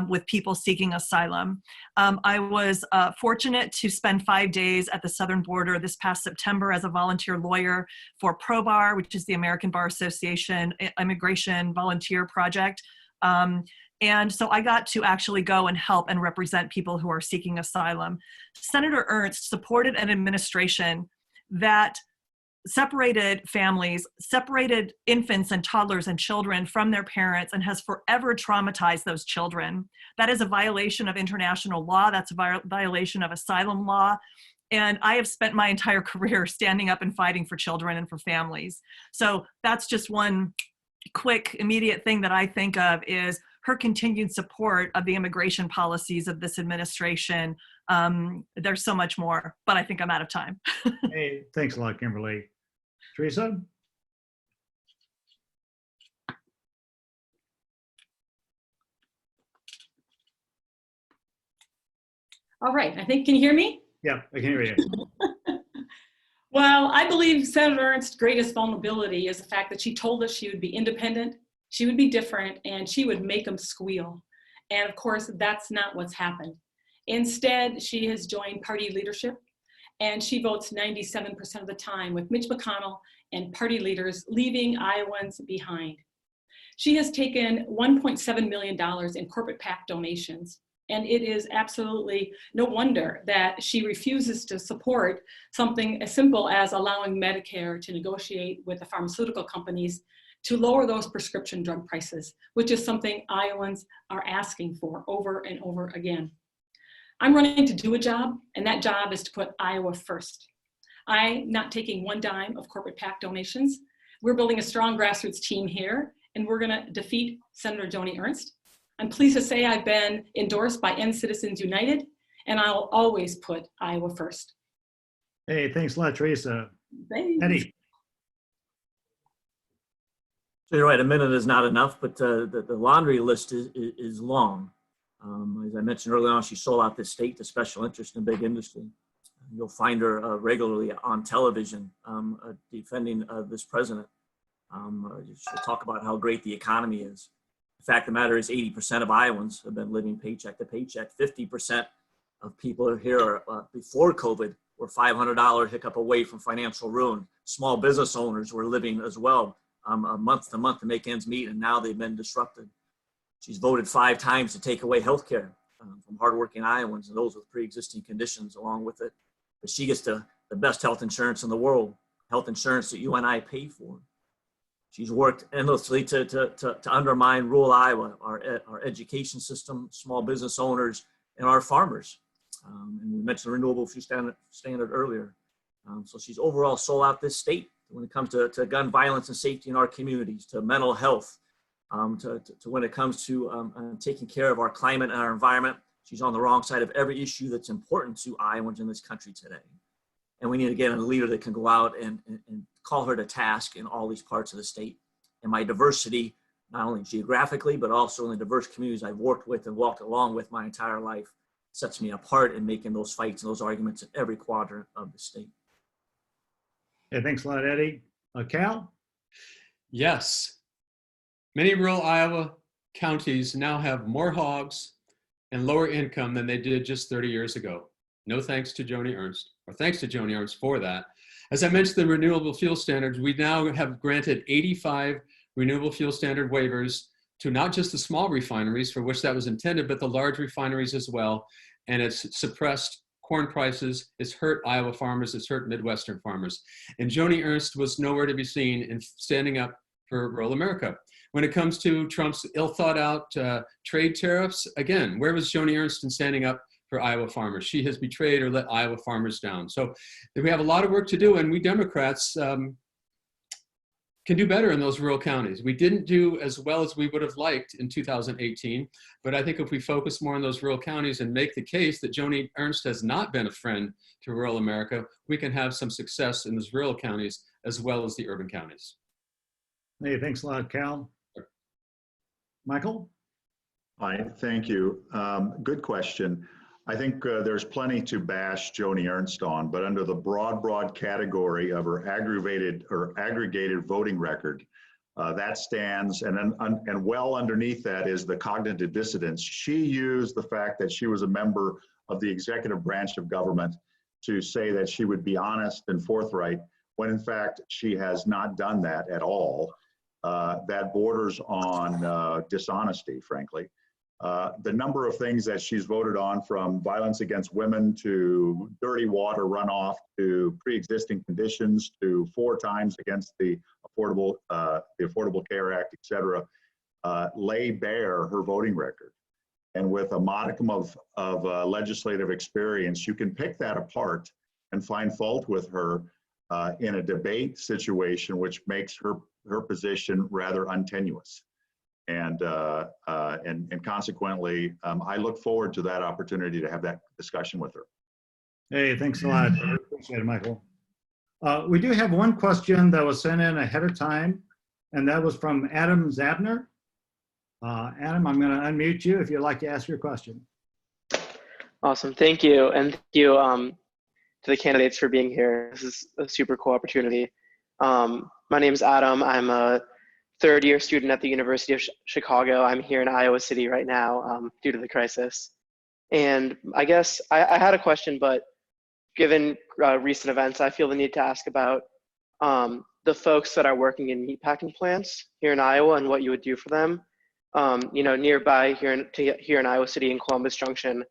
with people seeking asylum. I was fortunate to spend 5 days at the southern border this past September as a volunteer lawyer for ProBar, which is the American Bar Association Immigration Volunteer Project. And so I got to actually go and help and represent people who are seeking asylum. Senator Ernst supported an administration that separated families, separated infants and toddlers and children from their parents, and has forever traumatized those children. That is a violation of international law. That's a violation of asylum law. And I have spent my entire career standing up and fighting for children and for families. So that's just one quick, immediate thing that I think of is her continued support of the immigration policies of this administration. There's so much more, but I think I'm out of time. Hey, thanks a lot, Kimberly. Teresa? All right, I think, can you hear me? Yeah, I can hear you. Well, I believe Senator Ernst's greatest vulnerability is the fact that she told us she would be independent, she would be different, and she would make them squeal. And of course, that's not what's happened. Instead, she has joined party leadership, and she votes 97% of the time with Mitch McConnell and party leaders, leaving Iowans behind. She has taken $1.7 million in corporate PAC donations. And it is absolutely no wonder that she refuses to support something as simple as allowing Medicare to negotiate with the pharmaceutical companies to lower those prescription drug prices, which is something Iowans are asking for over and over again. I'm running to do a job, and that job is to put Iowa first. I'm not taking one dime of corporate PAC donations. We're building a strong grassroots team here, and we're gonna defeat Senator Joni Ernst. I'm pleased to say I've been endorsed by End Citizens United, and I'll always put Iowa first. Hey, thanks a lot, Teresa. Thanks. Eddie? So you're right, a minute is not enough, but the laundry list is long. As I mentioned earlier on, she sold out this state to special interest in big industry. You'll find her regularly on television defending this president. She'll talk about how great the economy is. The fact of the matter is 80% of Iowans have been living paycheck to paycheck. 50% of people here before COVID were $500 hiccup away from financial ruin. Small business owners were living as well month to month to make ends meet, and now they've been disrupted. She's voted 5 times to take away health care from hardworking Iowans and those with pre-existing conditions along with it. But she gets the best health insurance in the world, health insurance that you and I pay for. She's worked endlessly to undermine rural Iowa, our education system, small business owners, and our farmers. And we mentioned the renewable fuel standard earlier. So she's overall sold out this state when it comes to gun violence and safety in our communities, to mental health, to when it comes to taking care of our climate and our environment. She's on the wrong side of every issue that's important to Iowans in this country today. And we need to get a leader that can go out and call her to task in all these parts of the state. And my diversity, not only geographically, but also in the diverse communities I've worked with and walked along with my entire life, sets me apart in making those fights and those arguments in every quadrant of the state. Hey, thanks a lot, Eddie. Cal? Yes. Many rural Iowa counties now have more hogs and lower income than they did just 30 years ago. No thanks to Joni Ernst, or thanks to Joni Ernst for that. As I mentioned, the renewable fuel standards, we now have granted 85 renewable fuel standard waivers to not just the small refineries for which that was intended, but the large refineries as well. And it's suppressed corn prices, it's hurt Iowa farmers, it's hurt Midwestern farmers. And Joni Ernst was nowhere to be seen in standing up for rural America. When it comes to Trump's ill thought out trade tariffs, again, where was Joni Ernst in standing up for Iowa farmers? She has betrayed or let Iowa farmers down. So we have a lot of work to do, and we Democrats can do better in those rural counties. We didn't do as well as we would have liked in 2018, but I think if we focus more on those rural counties and make the case that Joni Ernst has not been a friend to rural America, we can have some success in those rural counties as well as the urban counties. Hey, thanks a lot, Cal. Michael? Hi, thank you. Good question. I think there's plenty to bash Joni Ernst on, but under the broad category of her aggregated voting record, that stands, and well underneath that is the cognitive dissonance. She used the fact that she was a member of the executive branch of government to say that she would be honest and forthright, when in fact she has not done that at all. That borders on dishonesty, frankly. The number of things that she's voted on, from violence against women to dirty water runoff to pre-existing conditions to 4 times against the Affordable Care Act, et cetera, lay bare her voting record. And with a modicum of legislative experience, you can pick that apart and find fault with her in a debate situation, which makes her position rather untenuous. And consequently, I look forward to that opportunity to have that discussion with her. Hey, thanks a lot. I appreciate it, Michael. We do have one question that was sent in ahead of time, and that was from Adam Zabner. Adam, I'm going to unmute you if you'd like to ask your question. Awesome. Thank you. And thank you to the candidates for being here. This is a super cool opportunity. My name is Adam. I'm a third-year student at the University of Chicago. I'm here in Iowa City right now due to the crisis. And I guess I had a question, but given recent events, I feel the need to ask about the folks that are working in meatpacking plants here in Iowa and what you would do for them. You know, nearby here in Iowa City in Columbus Junction,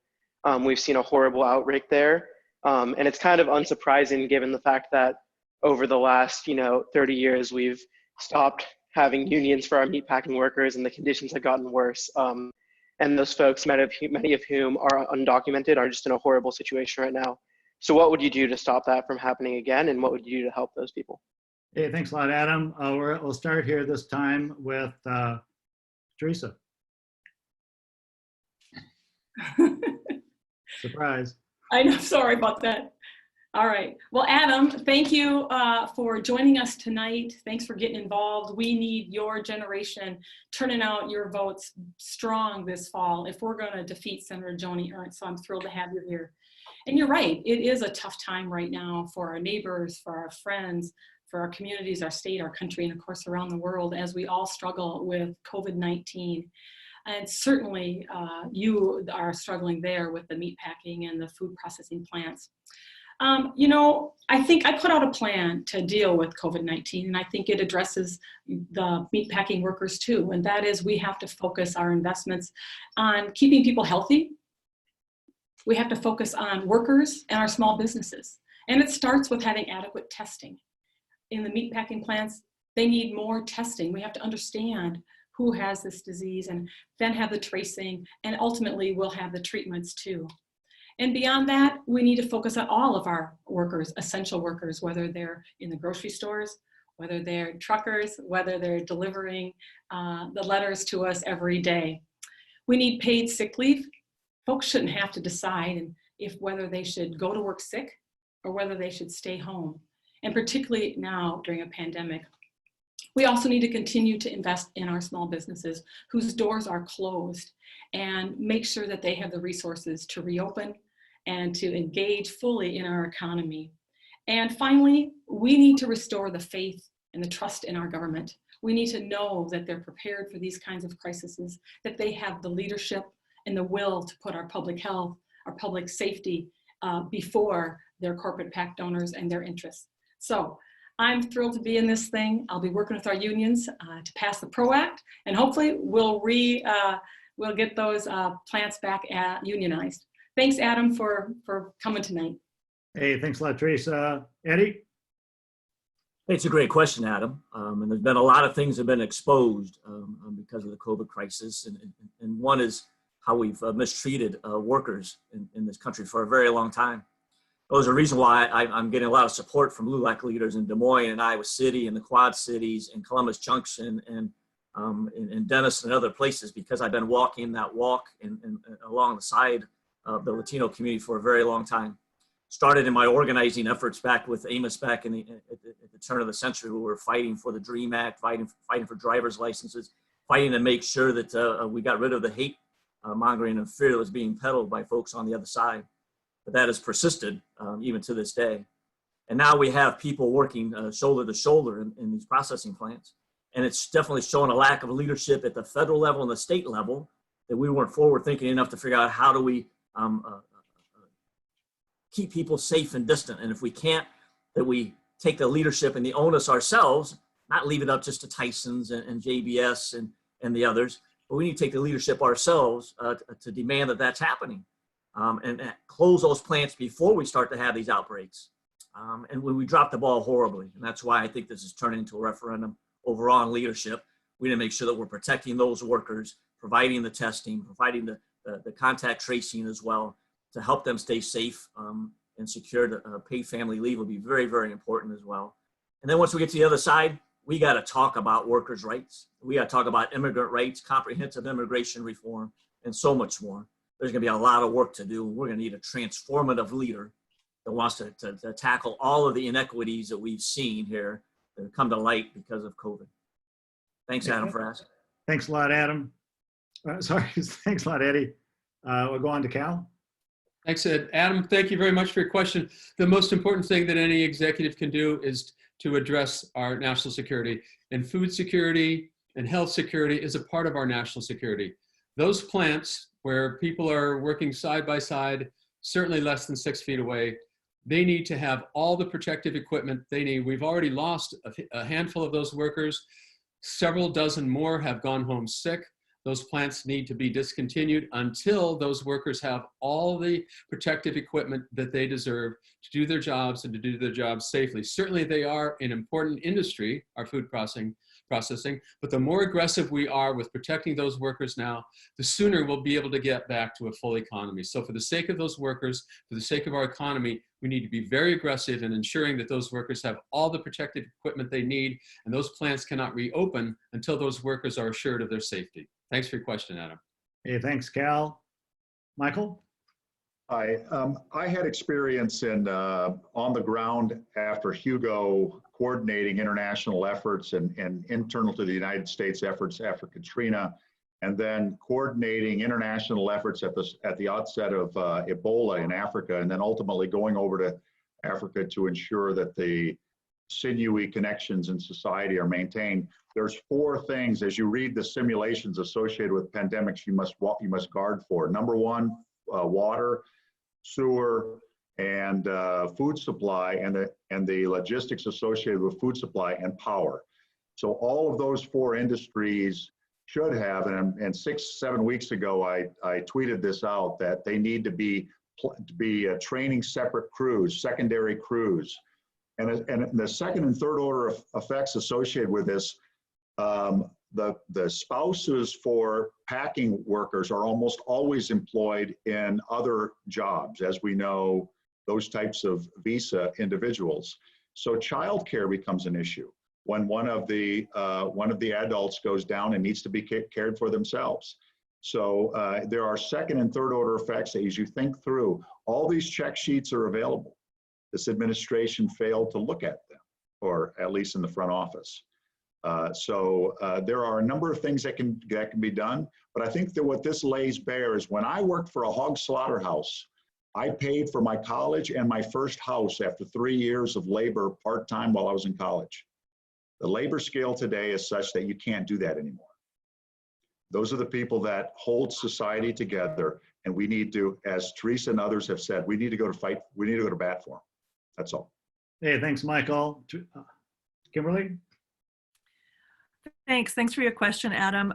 we've seen a horrible outbreak there. And it's kind of unsurprising given the fact that over the last, 30 years, we've stopped having unions for our meatpacking workers and the conditions have gotten worse. And those folks, many of whom are undocumented, are just in a horrible situation right now. So what would you do to stop that from happening again? And what would you do to help those people? Hey, thanks a lot, Adam. We'll start here this time with Teresa. Surprise. I know, sorry about that. All right. Well, Adam, thank you for joining us tonight. Thanks for getting involved. We need your generation turning out your votes strong this fall if we're going to defeat Senator Joni Ernst. So I'm thrilled to have you here. And you're right, it is a tough time right now for our neighbors, for our friends, for our communities, our state, our country, and of course around the world as we all struggle with COVID-19. And certainly you are struggling there with the meatpacking and the food processing plants. I think I put out a plan to deal with COVID-19, and I think it addresses the meatpacking workers too. And that is, we have to focus our investments on keeping people healthy. We have to focus on workers and our small businesses. And it starts with having adequate testing. In the meatpacking plants, they need more testing. We have to understand who has this disease and then have the tracing, and ultimately we'll have the treatments too. And beyond that, we need to focus on all of our workers, essential workers, whether they're in the grocery stores, whether they're truckers, whether they're delivering the letters to us every day. We need paid sick leave. Folks shouldn't have to decide whether they should go to work sick or whether they should stay home. And particularly now during a pandemic. We also need to continue to invest in our small businesses whose doors are closed and make sure that they have the resources to reopen and to engage fully in our economy. And finally, we need to restore the faith and the trust in our government. We need to know that they're prepared for these kinds of crises, that they have the leadership and the will to put our public health, our public safety before their corporate PAC donors and their interests. So I'm thrilled to be in this thing. I'll be working with our unions to pass the PRO Act, and hopefully we'll get those plants back unionized. Thanks, Adam, for coming tonight. Hey, thanks a lot, Teresa. Eddie? It's a great question, Adam. And there's been a lot of things that have been exposed because of the COVID crisis. And one is how we've mistreated workers in this country for a very long time. There's a reason why I'm getting a lot of support from LULAC leaders in Des Moines and Iowa City and the Quad Cities and Columbus Junction and Denison and other places, because I've been walking that walk and along the side of the Latino community for a very long time. Started in my organizing efforts back with Amos back at the turn of the century, who were fighting for the DREAM Act, fighting for driver's licenses, fighting to make sure that we got rid of the hate mongering and fear that was being peddled by folks on the other side. But that has persisted even to this day. And now we have people working shoulder to shoulder in these processing plants. And it's definitely showing a lack of leadership at the federal level and the state level, that we weren't forward thinking enough to figure out how do we keep people safe and distant. And if we can't, that we take the leadership and the onus ourselves, not leave it up just to Tyson's and JBS and the others, but we need to take the leadership ourselves to demand that that's happening. And close those plants before we start to have these outbreaks. And when we drop the ball horribly, and that's why I think this is turning into a referendum overall on leadership. We need to make sure that we're protecting those workers, providing the testing, providing the contact tracing as well, to help them stay safe and secure. Paid family leave will be very, very important as well. And then once we get to the other side, we got to talk about workers' rights. We got to talk about immigrant rights, comprehensive immigration reform, and so much more. There's going to be a lot of work to do. We're going to need a transformative leader that wants to tackle all of the inequities that we've seen here that have come to light because of COVID. Thanks, Adam, for asking. Thanks a lot, Adam. Sorry, thanks a lot, Eddie. We'll go on to Cal. Thanks, Ed. Adam, thank you very much for your question. The most important thing that any executive can do is to address our national security. And food security and health security is a part of our national security. Those plants where people are working side by side, certainly less than 6 feet away, they need to have all the protective equipment they need. We've already lost a handful of those workers. Several dozen more have gone home sick. Those plants need to be discontinued until those workers have all the protective equipment that they deserve to do their jobs and to do their jobs safely. Certainly they are an important industry, our food processing, but the more aggressive we are with protecting those workers now, the sooner we'll be able to get back to a full economy. So for the sake of those workers, for the sake of our economy, we need to be very aggressive in ensuring that those workers have all the protective equipment they need, and those plants cannot reopen until those workers are assured of their safety. Thanks for your question, Adam. Hey, thanks, Cal. Michael? Hi, I had experience in on the ground after Hugo coordinating international efforts and internal to the United States efforts after Katrina, and then coordinating international efforts at the outset of Ebola in Africa, and then ultimately going over to Africa to ensure that the sinewy connections in society are maintained. There's 4 things as you read the simulations associated with pandemics you must guard for. Number 1, water, sewer, and food supply, and the logistics associated with food supply and power. So all of those 4 industries should have, and 6-7 weeks ago I tweeted this out, that they need to be training separate crews, secondary crews. And the second and third order effects associated with this, the spouses for packing workers are almost always employed in other jobs, as we know, those types of visa individuals. So childcare becomes an issue when one of the adults goes down and needs to be cared for themselves. So there are second and third order effects that as you think through, all these check sheets are available. This administration failed to look at them, or at least in the front office. So there are a number of things that can be done, but I think that what this lays bare is when I worked for a hog slaughterhouse, I paid for my college and my first house after 3 years of labor part-time while I was in college. The labor scale today is such that you can't do that anymore. Those are the people that hold society together, and we need to, as Teresa and others have said, we need to go to bat for them. That's all. Hey, thanks, Michael. Kimberly? Thanks for your question, Adam.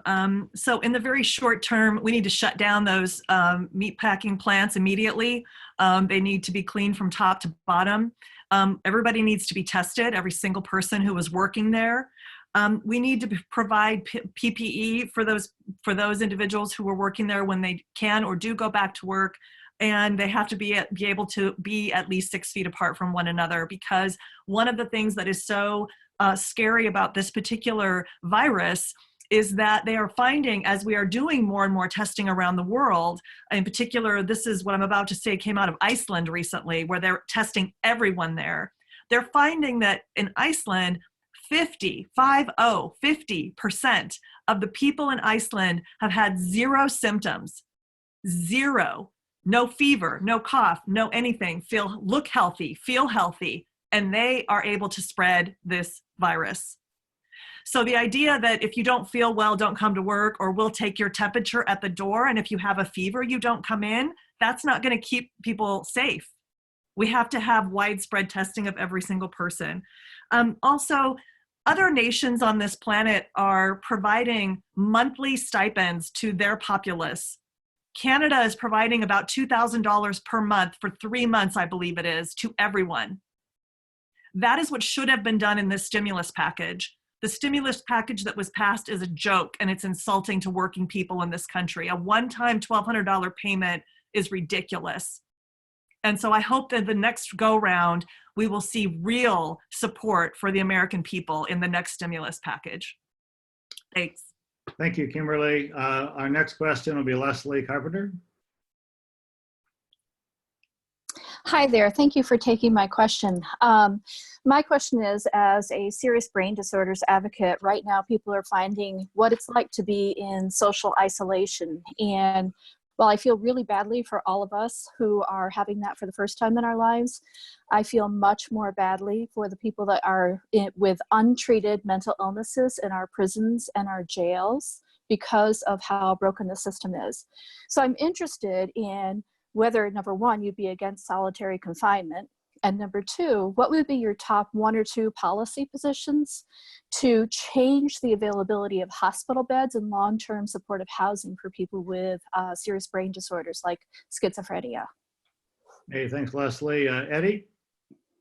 So in the very short term, we need to shut down those meat packing plants immediately. They need to be cleaned from top to bottom. Everybody needs to be tested, every single person who was working there. We need to provide PPE for those individuals who were working there when they can or do go back to work. And they have to be able to be at least 6 feet apart from one another, because one of the things that is so scary about this particular virus is that they are finding, as we are doing more and more testing around the world, in particular, this is what I'm about to say came out of Iceland recently, where they're testing everyone there. They're finding that in Iceland, 50% of the people in Iceland have had 0 symptoms, 0. No fever, no cough, no anything, look healthy, feel healthy, and they are able to spread this virus. So the idea that if you don't feel well, don't come to work, or we'll take your temperature at the door, and if you have a fever, you don't come in, that's not going to keep people safe. We have to have widespread testing of every single person. Also, other nations on this planet are providing monthly stipends to their populace. Canada is providing about $2,000 per month for 3 months, I believe it is, to everyone. That is what should have been done in this stimulus package. The stimulus package that was passed is a joke, and it's insulting to working people in this country. A one-time $1,200 payment is ridiculous. And so I hope that the next go round, we will see real support for the American people in the next stimulus package. Thanks. Thank you, Kimberly. Our next question will be Leslie Carpenter. Hi there. Thank you for taking my question. My question is, as a serious brain disorders advocate, right now people are finding what it's like to be in social isolation. And while I feel really badly for all of us who are having that for the first time in our lives, I feel much more badly for the people that are with untreated mental illnesses in our prisons and our jails because of how broken the system is. So I'm interested in whether, number one, you'd be against solitary confinement, and number two, what would be your top 1 or 2 policy positions to change the availability of hospital beds and long-term supportive housing for people with serious brain disorders like schizophrenia? Hey, thanks, Leslie. Eddie?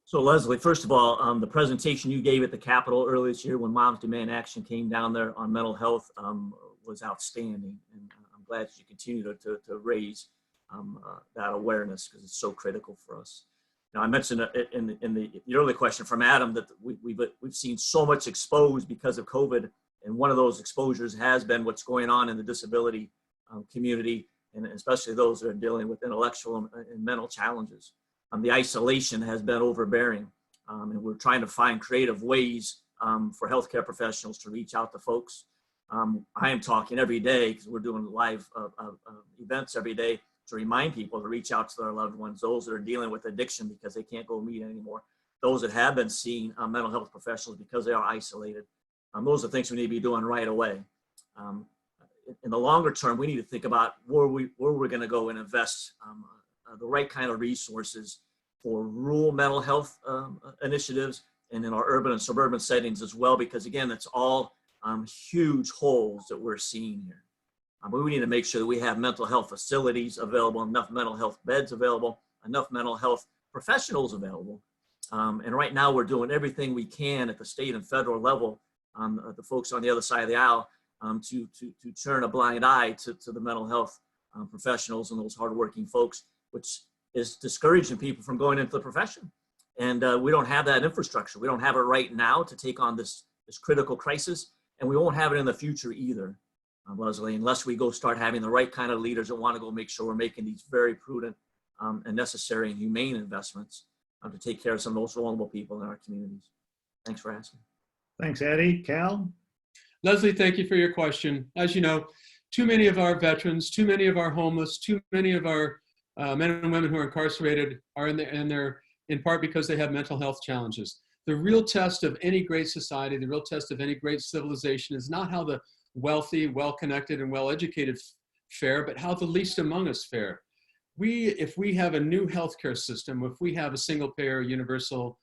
So Leslie, first of all, the presentation you gave at the Capitol earlier this year when Moms Demand Action came down there on mental health was outstanding. And I'm glad that you continue to raise that awareness because it's so critical for us. Now, I mentioned in the earlier question from Adam that we've seen so much exposed because of COVID, and one of those exposures has been what's going on in the disability community, and especially those that are dealing with intellectual and mental challenges. The isolation has been overbearing, and we're trying to find creative ways for healthcare professionals to reach out to folks. I am talking every day because we're doing live events every day to remind people to reach out to their loved ones, those that are dealing with addiction because they can't go meet anymore, those that have been seeing mental health professionals because they are isolated. Those are things we need to be doing right away. In the longer term, we need to think about where we're going to go and invest the right kind of resources for rural mental health initiatives and in our urban and suburban settings as well, because again, it's all huge holes that we're seeing here. But we need to make sure that we have mental health facilities available, enough mental health beds available, enough mental health professionals available. And right now we're doing everything we can at the state and federal level, the folks on the other side of the aisle, to turn a blind eye to the mental health professionals and those hardworking folks, which is discouraging people from going into the profession. And we don't have that infrastructure. We don't have it right now to take on this critical crisis, and we won't have it in the future either. Leslie, unless we go start having the right kind of leaders that want to go make sure we're making these very prudent and necessary and humane investments to take care of some of those vulnerable people in our communities. Thanks for asking. Thanks, Eddie. Cal? Leslie, thank you for your question. As you know, too many of our veterans, too many of our homeless, too many of our men and women who are incarcerated are in part because they have mental health challenges. The real test of any great society, the real test of any great civilization is not how the wealthy, well-connected, and well-educated fare, but how the least among us fare. If we have a new healthcare system, if we have a single-payer, universal,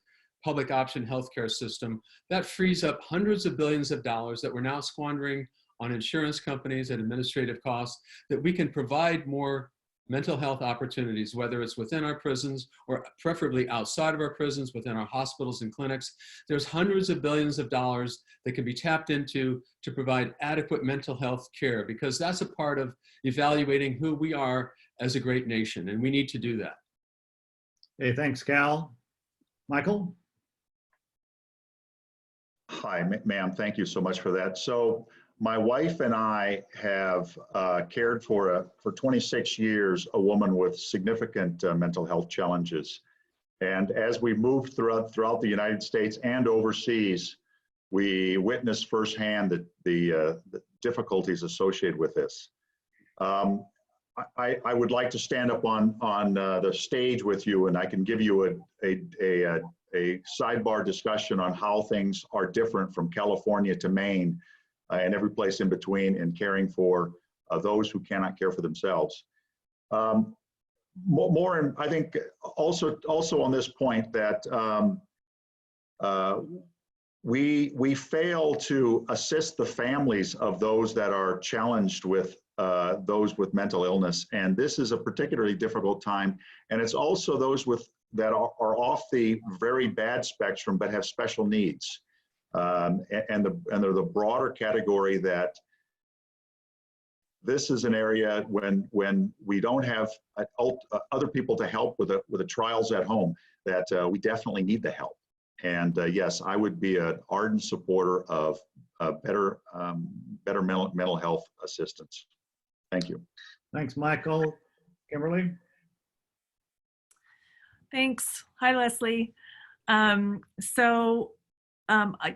public option healthcare system, that frees up hundreds of billions of dollars that we're now squandering on insurance companies and administrative costs, that we can provide more mental health opportunities, whether it's within our prisons or preferably outside of our prisons, within our hospitals and clinics. There's hundreds of billions of dollars that can be tapped into to provide adequate mental health care, because that's a part of evaluating who we are as a great nation, and we need to do that. Hey, thanks, Cal. Michael? Hi, ma'am. Thank you so much for that. So my wife and I have cared for 26 years a woman with significant mental health challenges. And as we moved throughout the United States and overseas, we witnessed firsthand the difficulties associated with this. I would like to stand up on the stage with you, and I can give you a sidebar discussion on how things are different from California to Maine and every place in between in caring for those who cannot care for themselves. More, I think, also on this point that we fail to assist the families of those that are challenged with those with mental illness, and this is a particularly difficult time. And it's also those that are off the very bad spectrum but have special needs. And they're the broader category that this is an area when we don't have other people to help with the trials at home, that we definitely need the help. And yes, I would be an ardent supporter of better mental health assistance. Thank you. Thanks, Michael. Kimberly? Thanks. Hi, Leslie.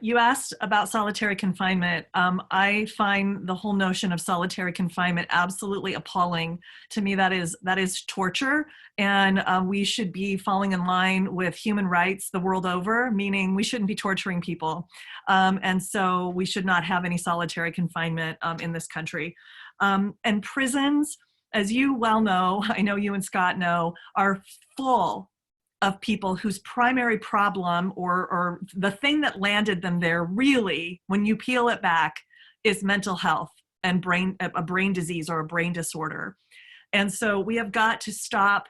You asked about solitary confinement. I find the whole notion of solitary confinement absolutely appalling. To me, that is torture, and we should be falling in line with human rights the world over, meaning we shouldn't be torturing people. And so we should not have any solitary confinement in this country. And prisons, as you well know, I know you and Scott know, are full of people whose primary problem or the thing that landed them there really, when you peel it back, is mental health and a brain disease or a brain disorder. And so we have got to stop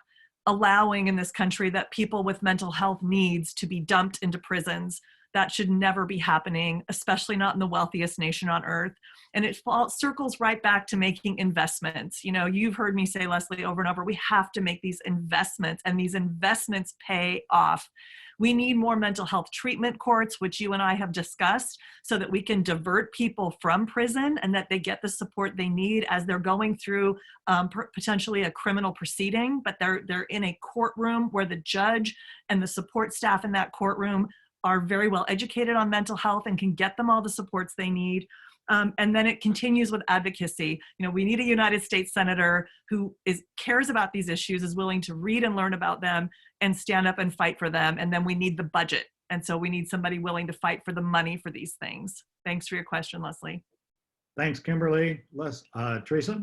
allowing in this country that people with mental health needs to be dumped into prisons. That should never be happening, especially not in the wealthiest nation on earth. And it circles right back to making investments. You know, you've heard me say, Leslie, over and over, we have to make these investments, and these investments pay off. We need more mental health treatment courts, which you and I have discussed, so that we can divert people from prison and that they get the support they need as they're going through potentially a criminal proceeding, but they're in a courtroom where the judge and the support staff in that courtroom are very well educated on mental health and can get them all the supports they need. And then it continues with advocacy. You know, we need a United States Senator who cares about these issues, is willing to read and learn about them and stand up and fight for them. And then we need the budget. And so we need somebody willing to fight for the money for these things. Thanks for your question, Leslie. Thanks, Kimberly. Teresa?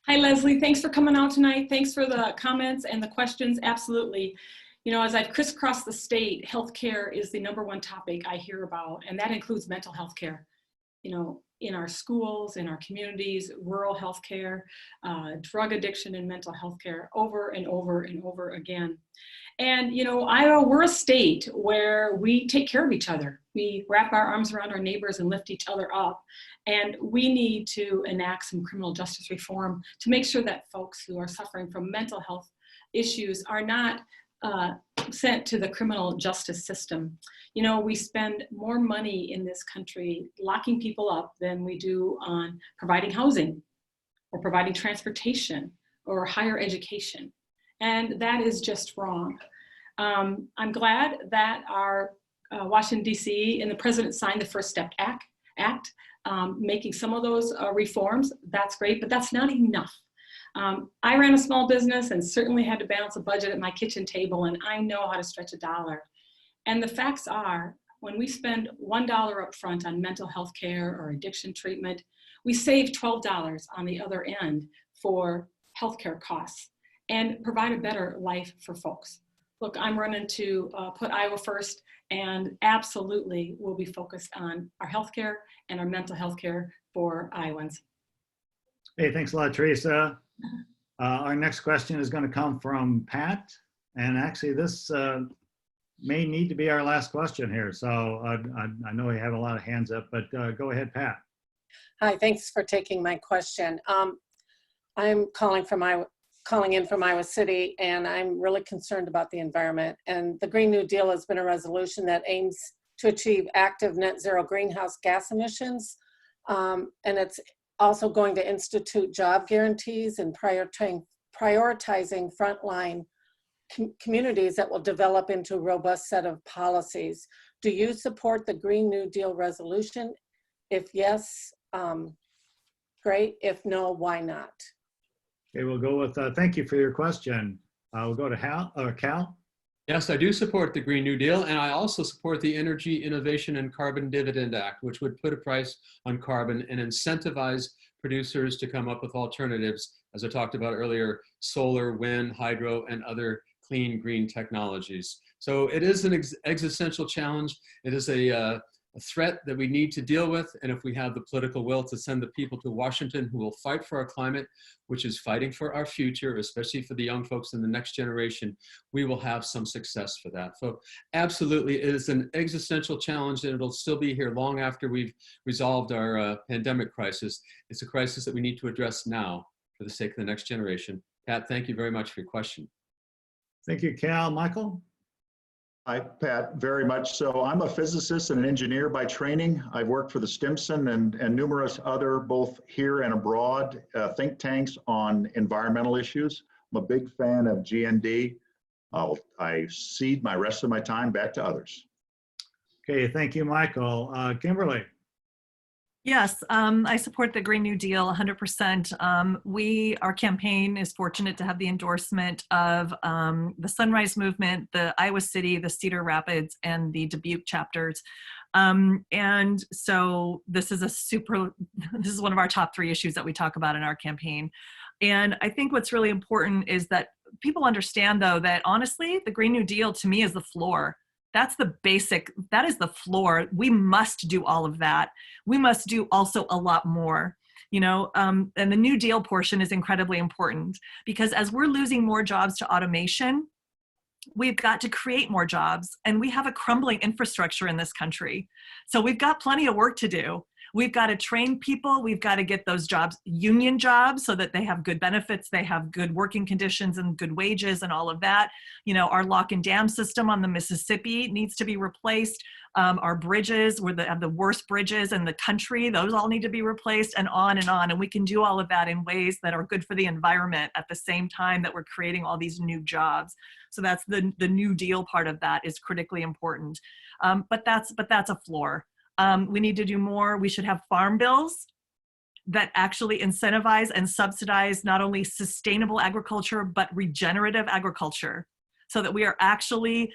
Hi, Leslie. Thanks for coming out tonight. Thanks for the comments and the questions. Absolutely. You know, as I've crisscrossed the state, healthcare is the #1 topic I hear about, and that includes mental health care. You know, in our schools, in our communities, rural healthcare, drug addiction and mental health care, over and over and over again. And, you know, Iowa, we're a state where we take care of each other. We wrap our arms around our neighbors and lift each other up. And we need to enact some criminal justice reform to make sure that folks who are suffering from mental health issues are not sent to the criminal justice system. You know, we spend more money in this country locking people up than we do on providing housing or providing transportation or higher education. And that is just wrong. I'm glad that our Washington, D.C. and the president signed the First Step Act, making some of those reforms. That's great, but that's not enough. I ran a small business and certainly had to balance a budget at my kitchen table, and I know how to stretch a dollar. And the facts are, when we spend $1 up front on mental health care or addiction treatment, we save $12 on the other end for healthcare costs and provide a better life for folks. Look, I'm running to put Iowa first, and absolutely we'll be focused on our healthcare and our mental health care for Iowans. Hey, thanks a lot, Teresa. Our next question is going to come from Pat. And actually, this may need to be our last question here. So I know we have a lot of hands up, but go ahead, Pat. Hi, thanks for taking my question. I'm calling in from Iowa City, and I'm really concerned about the environment. And the Green New Deal has been a resolution that aims to achieve active net zero greenhouse gas emissions. And it's also going to institute job guarantees and prioritizing frontline communities that will develop into a robust set of policies. Do you support the Green New Deal resolution? If yes, great. If no, why not? Okay, we'll go with, thank you for your question. We'll go to Cal. Yes, I do support the Green New Deal, and I also support the Energy Innovation and Carbon Dividend Act, which would put a price on carbon and incentivize producers to come up with alternatives, as I talked about earlier, solar, wind, hydro, and other clean green technologies. So it is an existential challenge. It is a a threat that we need to deal with, and if we have the political will to send the people to Washington who will fight for our climate, which is fighting for our future, especially for the young folks in the next generation, we will have some success for that. So absolutely, it is an existential challenge, and it'll still be here long after we've resolved our pandemic crisis. It's a crisis that we need to address now for the sake of the next generation. Pat, thank you very much for your question. Thank you, Cal. Michael? Hi, Pat, very much so. I'm a physicist and an engineer by training. I've worked for the Stimson and numerous other, both here and abroad, think tanks on environmental issues. I'm a big fan of GND. I cede my rest of my time back to others. Okay, thank you, Michael. Kimberly? Yes, I support the Green New Deal 100%. Our campaign is fortunate to have the endorsement of the Sunrise Movement, the Iowa City, the Cedar Rapids, and the Dubuque chapters. And so this is this is one of our top 3 issues that we talk about in our campaign. And I think what's really important is that people understand, though, that honestly, the Green New Deal to me is the floor. That's the basic, that is the floor. We must do all of that. We must do also a lot more, you know, and the New Deal portion is incredibly important because as we're losing more jobs to automation, we've got to create more jobs, and we have a crumbling infrastructure in this country. So we've got plenty of work to do. We've got to train people. We've got to get those jobs, union jobs, so that they have good benefits, they have good working conditions and good wages and all of that. You know, our lock and dam system on the Mississippi needs to be replaced. Our bridges, have the worst bridges in the country, those all need to be replaced, and on and on. And we can do all of that in ways that are good for the environment at the same time that we're creating all these new jobs. So that's the New Deal part of that is critically important. But that's a floor. We need to do more. We should have farm bills that actually incentivize and subsidize not only sustainable agriculture, but regenerative agriculture, so that we are actually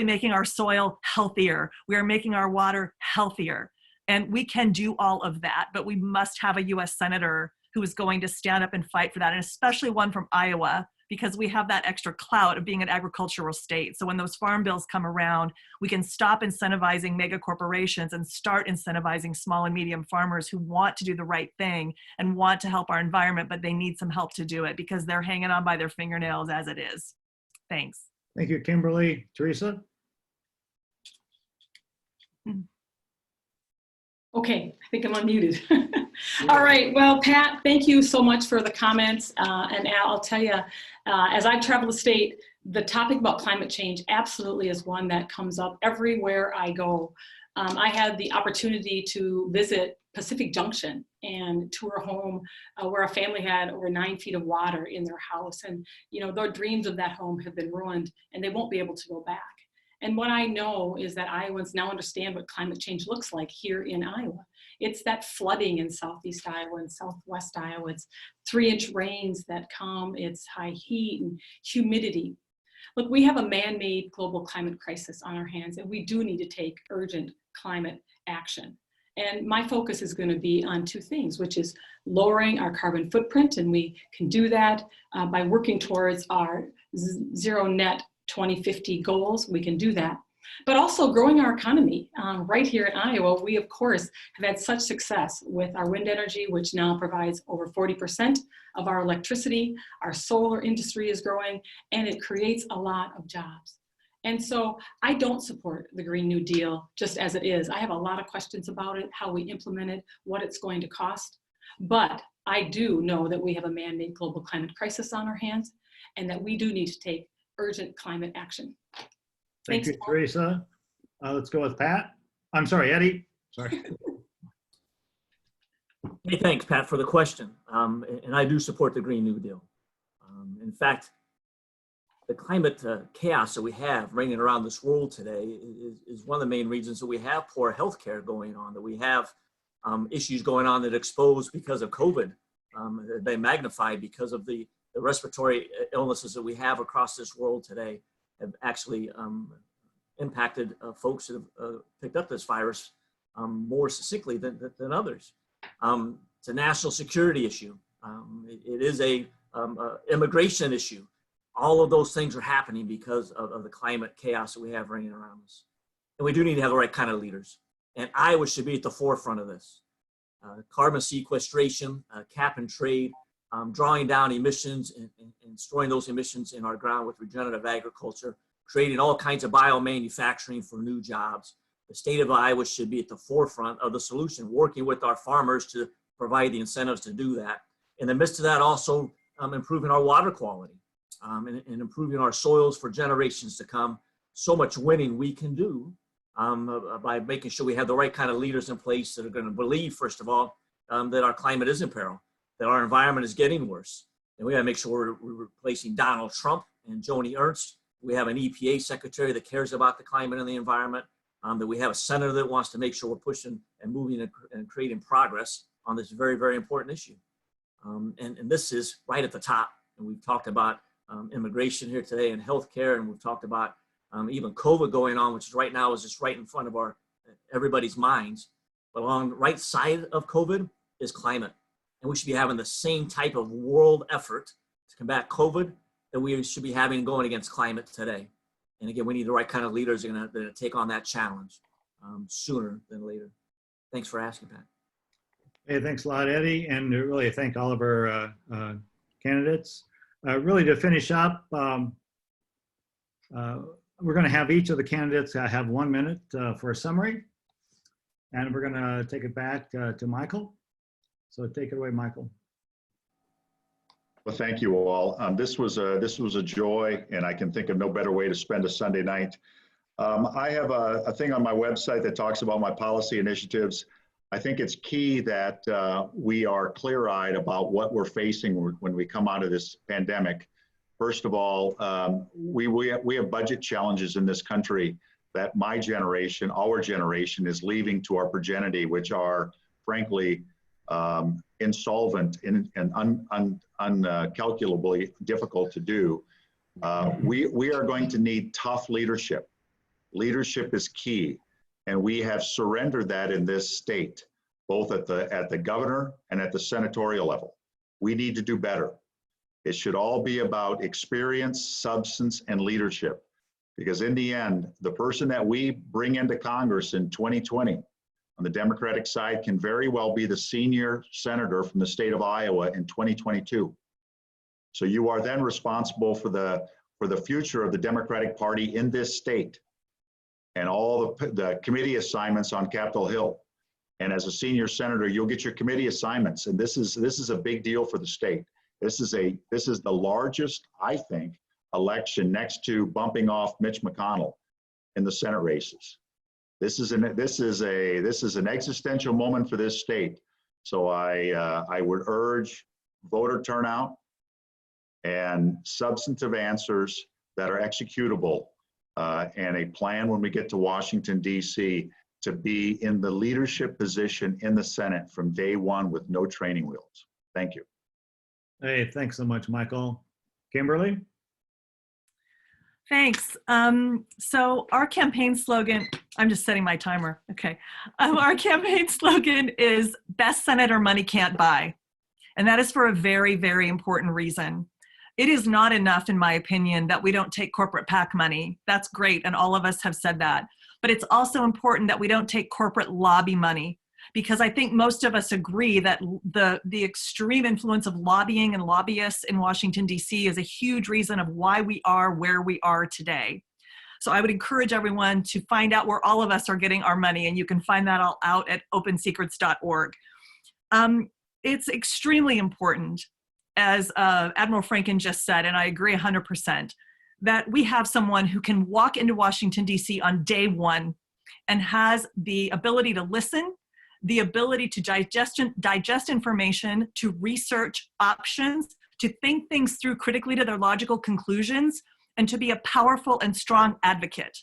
making our soil healthier. We are making our water healthier. And we can do all of that, but we must have a US Senator who is going to stand up and fight for that, and especially one from Iowa, because we have that extra clout of being an agricultural state. So when those farm bills come around, we can stop incentivizing mega corporations and start incentivizing small and medium farmers who want to do the right thing and want to help our environment, but they need some help to do it because they're hanging on by their fingernails as it is. Thanks. Thank you, Kimberly. Teresa? Okay, I think I'm unmuted. All right, well, Pat, thank you so much for the comments. And Al, I'll tell you, as I've traveled the state, the topic about climate change absolutely is one that comes up everywhere I go. I had the opportunity to visit Pacific Junction and tour a home where a family had over 9 feet of water in their house. And, you know, their dreams of that home have been ruined and they won't be able to go back. And what I know is that Iowans now understand what climate change looks like here in Iowa. It's that flooding in southeast Iowa and southwest Iowa. It's 3-inch rains that come. It's high heat and humidity. Look, we have a man-made global climate crisis on our hands, and we do need to take urgent climate action. And my focus is going to be on 2 things, which is lowering our carbon footprint, and we can do that by working towards our zero net 2050 goals. We can do that, but also growing our economy. Right here in Iowa, we of course have had such success with our wind energy, which now provides over 40% of our electricity. Our solar industry is growing, and it creates a lot of jobs. And so I don't support the Green New Deal just as it is. I have a lot of questions about it, how we implement it, what it's going to cost. But I do know that we have a man-made global climate crisis on our hands, and that we do need to take urgent climate action. Thank you, Teresa. Let's go with Pat. I'm sorry, Eddie. Sorry. Hey, thanks, Pat, for the question. And I do support the Green New Deal. In fact, the climate chaos that we have reigning around this world today is one of the main reasons that we have poor healthcare going on, that we have issues going on that exposed because of COVID. They magnified because of the respiratory illnesses that we have across this world today have actually impacted folks that have picked up this virus more succinctly than others. It's a national security issue. It is a immigration issue. All of those things are happening because of the climate chaos that we have reigning around us. And we do need to have the right kind of leaders. and Iowa should be at the forefront of this. Carbon sequestration, cap and trade, drawing down emissions and storing those emissions in our ground with regenerative agriculture, creating all kinds of biomanufacturing for new jobs. The state of Iowa should be at the forefront of the solution, working with our farmers to provide the incentives to do that. In the midst of that, also improving our water quality and improving our soils for generations to come. So much winning we can do by making sure we have the right kind of leaders in place that are going to believe, first of all, that our climate is in peril, that our environment is getting worse. And we got to make sure we're replacing Donald Trump and Joni Ernst. We have an EPA secretary that cares about the climate and the environment, that we have a senator that wants to make sure we're pushing and moving and creating progress on this very, very important issue. And this is right at the top. And we've talked about immigration here today and healthcare, and we've talked about even COVID going on, which right now is just right in front of everybody's minds. But along the right side of COVID is climate. And we should be having the same type of world effort to combat COVID that we should be having going against climate today. And again, we need the right kind of leaders that are going to take on that challenge sooner than later. Thanks for asking, Pat. Hey, thanks a lot, Eddie, and really thank all of our candidates. Really to finish up, we're going to have each of the candidates have 1 minute for a summary, and we're going to take it back to Michael. So take it away, Michael. Well, thank you all. This was a joy, and I can think of no better way to spend a Sunday night. I have a thing on my website that talks about my policy initiatives. I think it's key that we are clear-eyed about what we're facing when we come out of this pandemic. First of all, we have budget challenges in this country that my generation, our generation, is leaving to our progeny, which are frankly insolvent and uncalculably difficult to do. We are going to need tough leadership. Leadership is key, and we have surrendered that in this state, both at the governor and at the senatorial level. We need to do better. It should all be about experience, substance, and leadership, because in the end, the person that we bring into Congress in 2020 on the Democratic side can very well be the senior senator from the state of Iowa in 2022. So you are then responsible for the future of the Democratic Party in this state and all the committee assignments on Capitol Hill. And as a senior senator, you'll get your committee assignments, and this is a big deal for the state. This is the largest, I think, election next to bumping off Mitch McConnell in the Senate races. This is an existential moment for this state. So I would urge voter turnout and substantive answers that are executable and a plan when we get to Washington, D.C. to be in the leadership position in the Senate from day one with no training wheels. Thank you. Hey, thanks so much, Michael. Kimberly? Thanks. So our campaign slogan, I'm just setting my timer. Okay. Our campaign slogan is best senator money can't buy. And that is for a very, very important reason. It is not enough, in my opinion, that we don't take corporate PAC money. That's great. And all of us have said that. But it's also important that we don't take corporate lobby money, because I think most of us agree that the extreme influence of lobbying and lobbyists in Washington, D.C. is a huge reason of why we are where we are today. So I would encourage everyone to find out where all of us are getting our money, and you can find that all out at opensecrets.org. It's extremely important, as Admiral Franken just said, and I agree 100%, that we have someone who can walk into Washington, D.C. on day one and has the ability to listen, the ability to digest information, to research options, to think things through critically to their logical conclusions, and to be a powerful and strong advocate.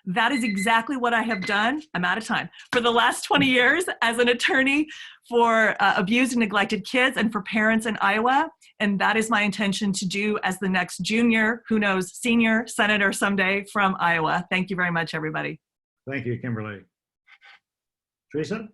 That is exactly what I have done, I'm out of time, for the last 20 years as an attorney for abused and neglected kids and for parents in Iowa. And that is my intention to do as the next junior, who knows, senior senator someday from Iowa. Thank you very much, everybody. Thank you, Kimberly. Teresa?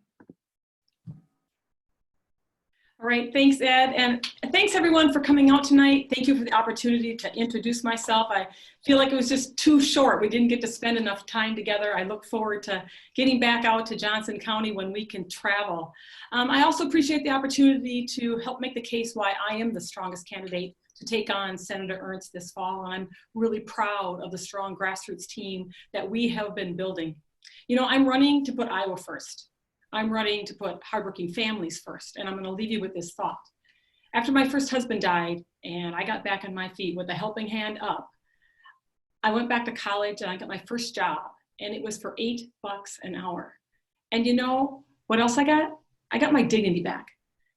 All All right, thanks, Ed. And thanks everyone for coming out tonight. Thank you for the opportunity to introduce myself. I feel like it was just too short. We didn't get to spend enough time together. I look forward to getting back out to Johnson County when we can travel. I also appreciate the opportunity to help make the case why I am the strongest candidate to take on Senator Ernst this fall. And I'm really proud of the strong grassroots team that we have been building. You know, I'm running to put Iowa first. I'm running to put hardworking families first, and I'm going to leave you with this thought. After my first husband died and I got back on my feet with a helping hand up, I went back to college and I got my first job, and it was for $8 an hour. And you know what else I got? I got my dignity back.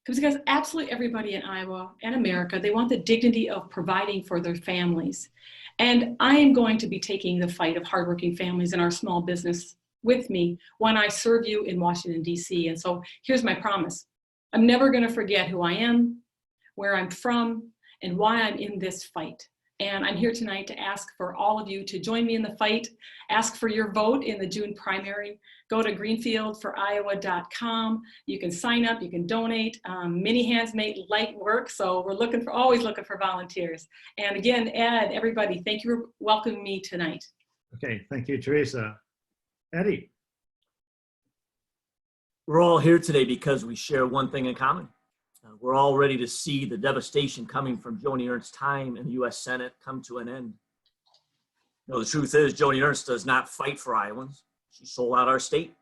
Because absolutely everybody in Iowa and America, they want the dignity of providing for their families. And I am going to be taking the fight of hardworking families in our small business with me when I serve you in Washington, D.C. And so here's my promise. I'm never going to forget who I am, where I'm from, and why I'm in this fight. And I'm here tonight to ask for all of you to join me in the fight. Ask for your vote in the June primary. Go to greenfieldforiowa.com. You can sign up, you can donate. Many hands make light work, so we're always looking for volunteers. And again, Ed, everybody, thank you for welcoming me tonight. Okay, thank you, Teresa. Eddie. We're all here today because we share one thing in common. We're all ready to see the devastation coming from Joni Ernst's time in the U.S. Senate come to an end. You know, the truth is, Joni Ernst does not fight for Iowans. She sold out our state.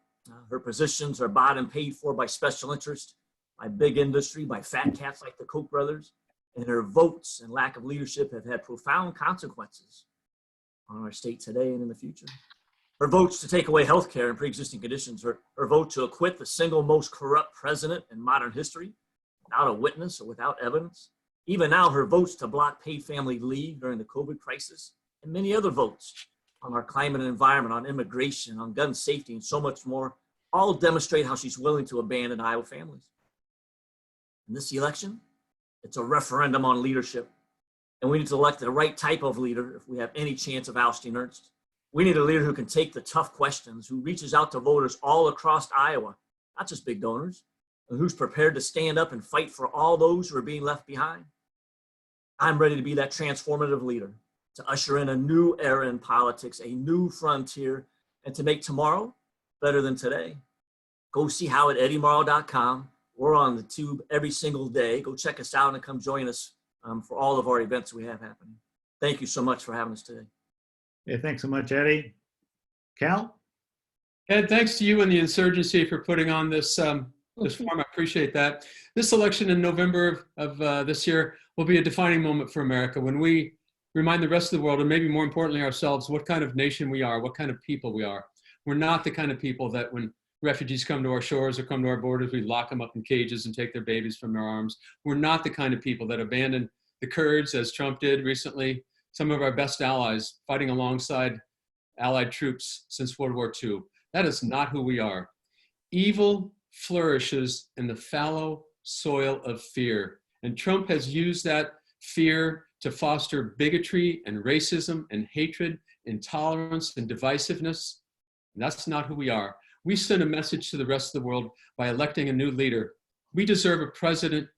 Her positions are bought and paid for by special interest, by big industry, by fat cats like the Koch brothers. And her votes and lack of leadership have had profound consequences on our state today and in the future. Her votes to take away health care and pre-existing conditions, her vote to acquit the single most corrupt president in modern history without a witness or without evidence. Even now, her votes to block paid family leave during the COVID crisis, and many other votes on our climate and environment, on immigration, on gun safety, and so much more, all demonstrate how she's willing to abandon Iowa families. In this election, it's a referendum on leadership, and we need to elect the right type of leader if we have any chance of ousting Ernst. We need a leader who can take the tough questions, who reaches out to voters all across Iowa, not just big donors, and who's prepared to stand up and fight for all those who are being left behind. I'm ready to be that transformative leader, to usher in a new era in politics, a new frontier, and to make tomorrow better than today. Go see how at eddiemorrow.com. We're on the tube every single day. Go check us out and come join us for all of our events we have happening. Thank you so much for having us today. Hey, thanks so much, Eddie. Cal? Ed, thanks to you and the Insurgency for putting on this this forum. I appreciate that. This election in November of this year will be a defining moment for America when we remind the rest of the world, and maybe more importantly ourselves, what kind of nation we are, what kind of people we are. We're not the kind of people that when refugees come to our shores or come to our borders, we lock them up in cages and take their babies from their arms. We're not the kind of people that abandon the Kurds, as Trump did recently, some of our best allies fighting alongside Allied troops since World War II. That is not who we are. Evil flourishes in the fallow soil of fear. And Trump has used that fear to foster bigotry and racism and hatred, intolerance and divisiveness. And that's not who we are. We send a message to the rest of the world by electing a new leader. We deserve a president,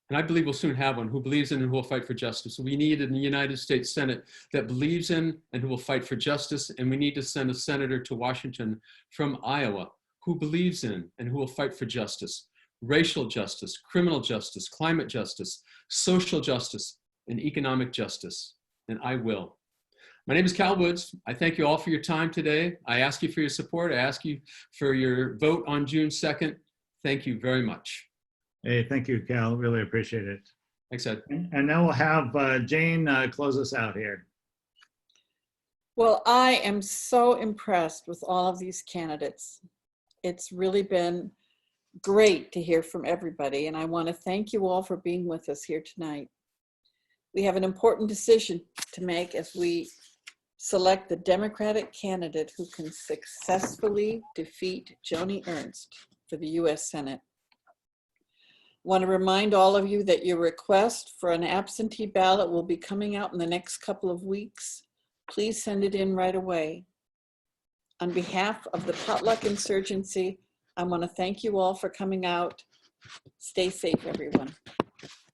and I believe we'll soon have one, who believes in and who will fight for justice. We need a United States Senate that believes in and who will fight for justice. And we need to send a senator to Washington from Iowa who believes in and who will fight for justice, racial justice, criminal justice, climate justice, social justice, and economic justice. And I will. My name is Cal Woods. I thank you all for your time today. I ask you for your support. I ask you for your vote on June 2nd. Thank you very much. Hey, thank you, Cal. Really appreciate it. Thanks, Ed. And now we'll have Jane close us out here. Well, I am so impressed with all of these candidates. It's really been great to hear from everybody, and I want to thank you all for being with us here tonight. We have an important decision to make as we select the Democratic candidate who can successfully defeat Joni Ernst for the U.S. Senate. I want to remind all of you that your request for an absentee ballot will be coming out in the next couple of weeks. Please send it in right away. On behalf of the Potluck Insurgency, I want to thank you all for coming out. Stay safe, everyone.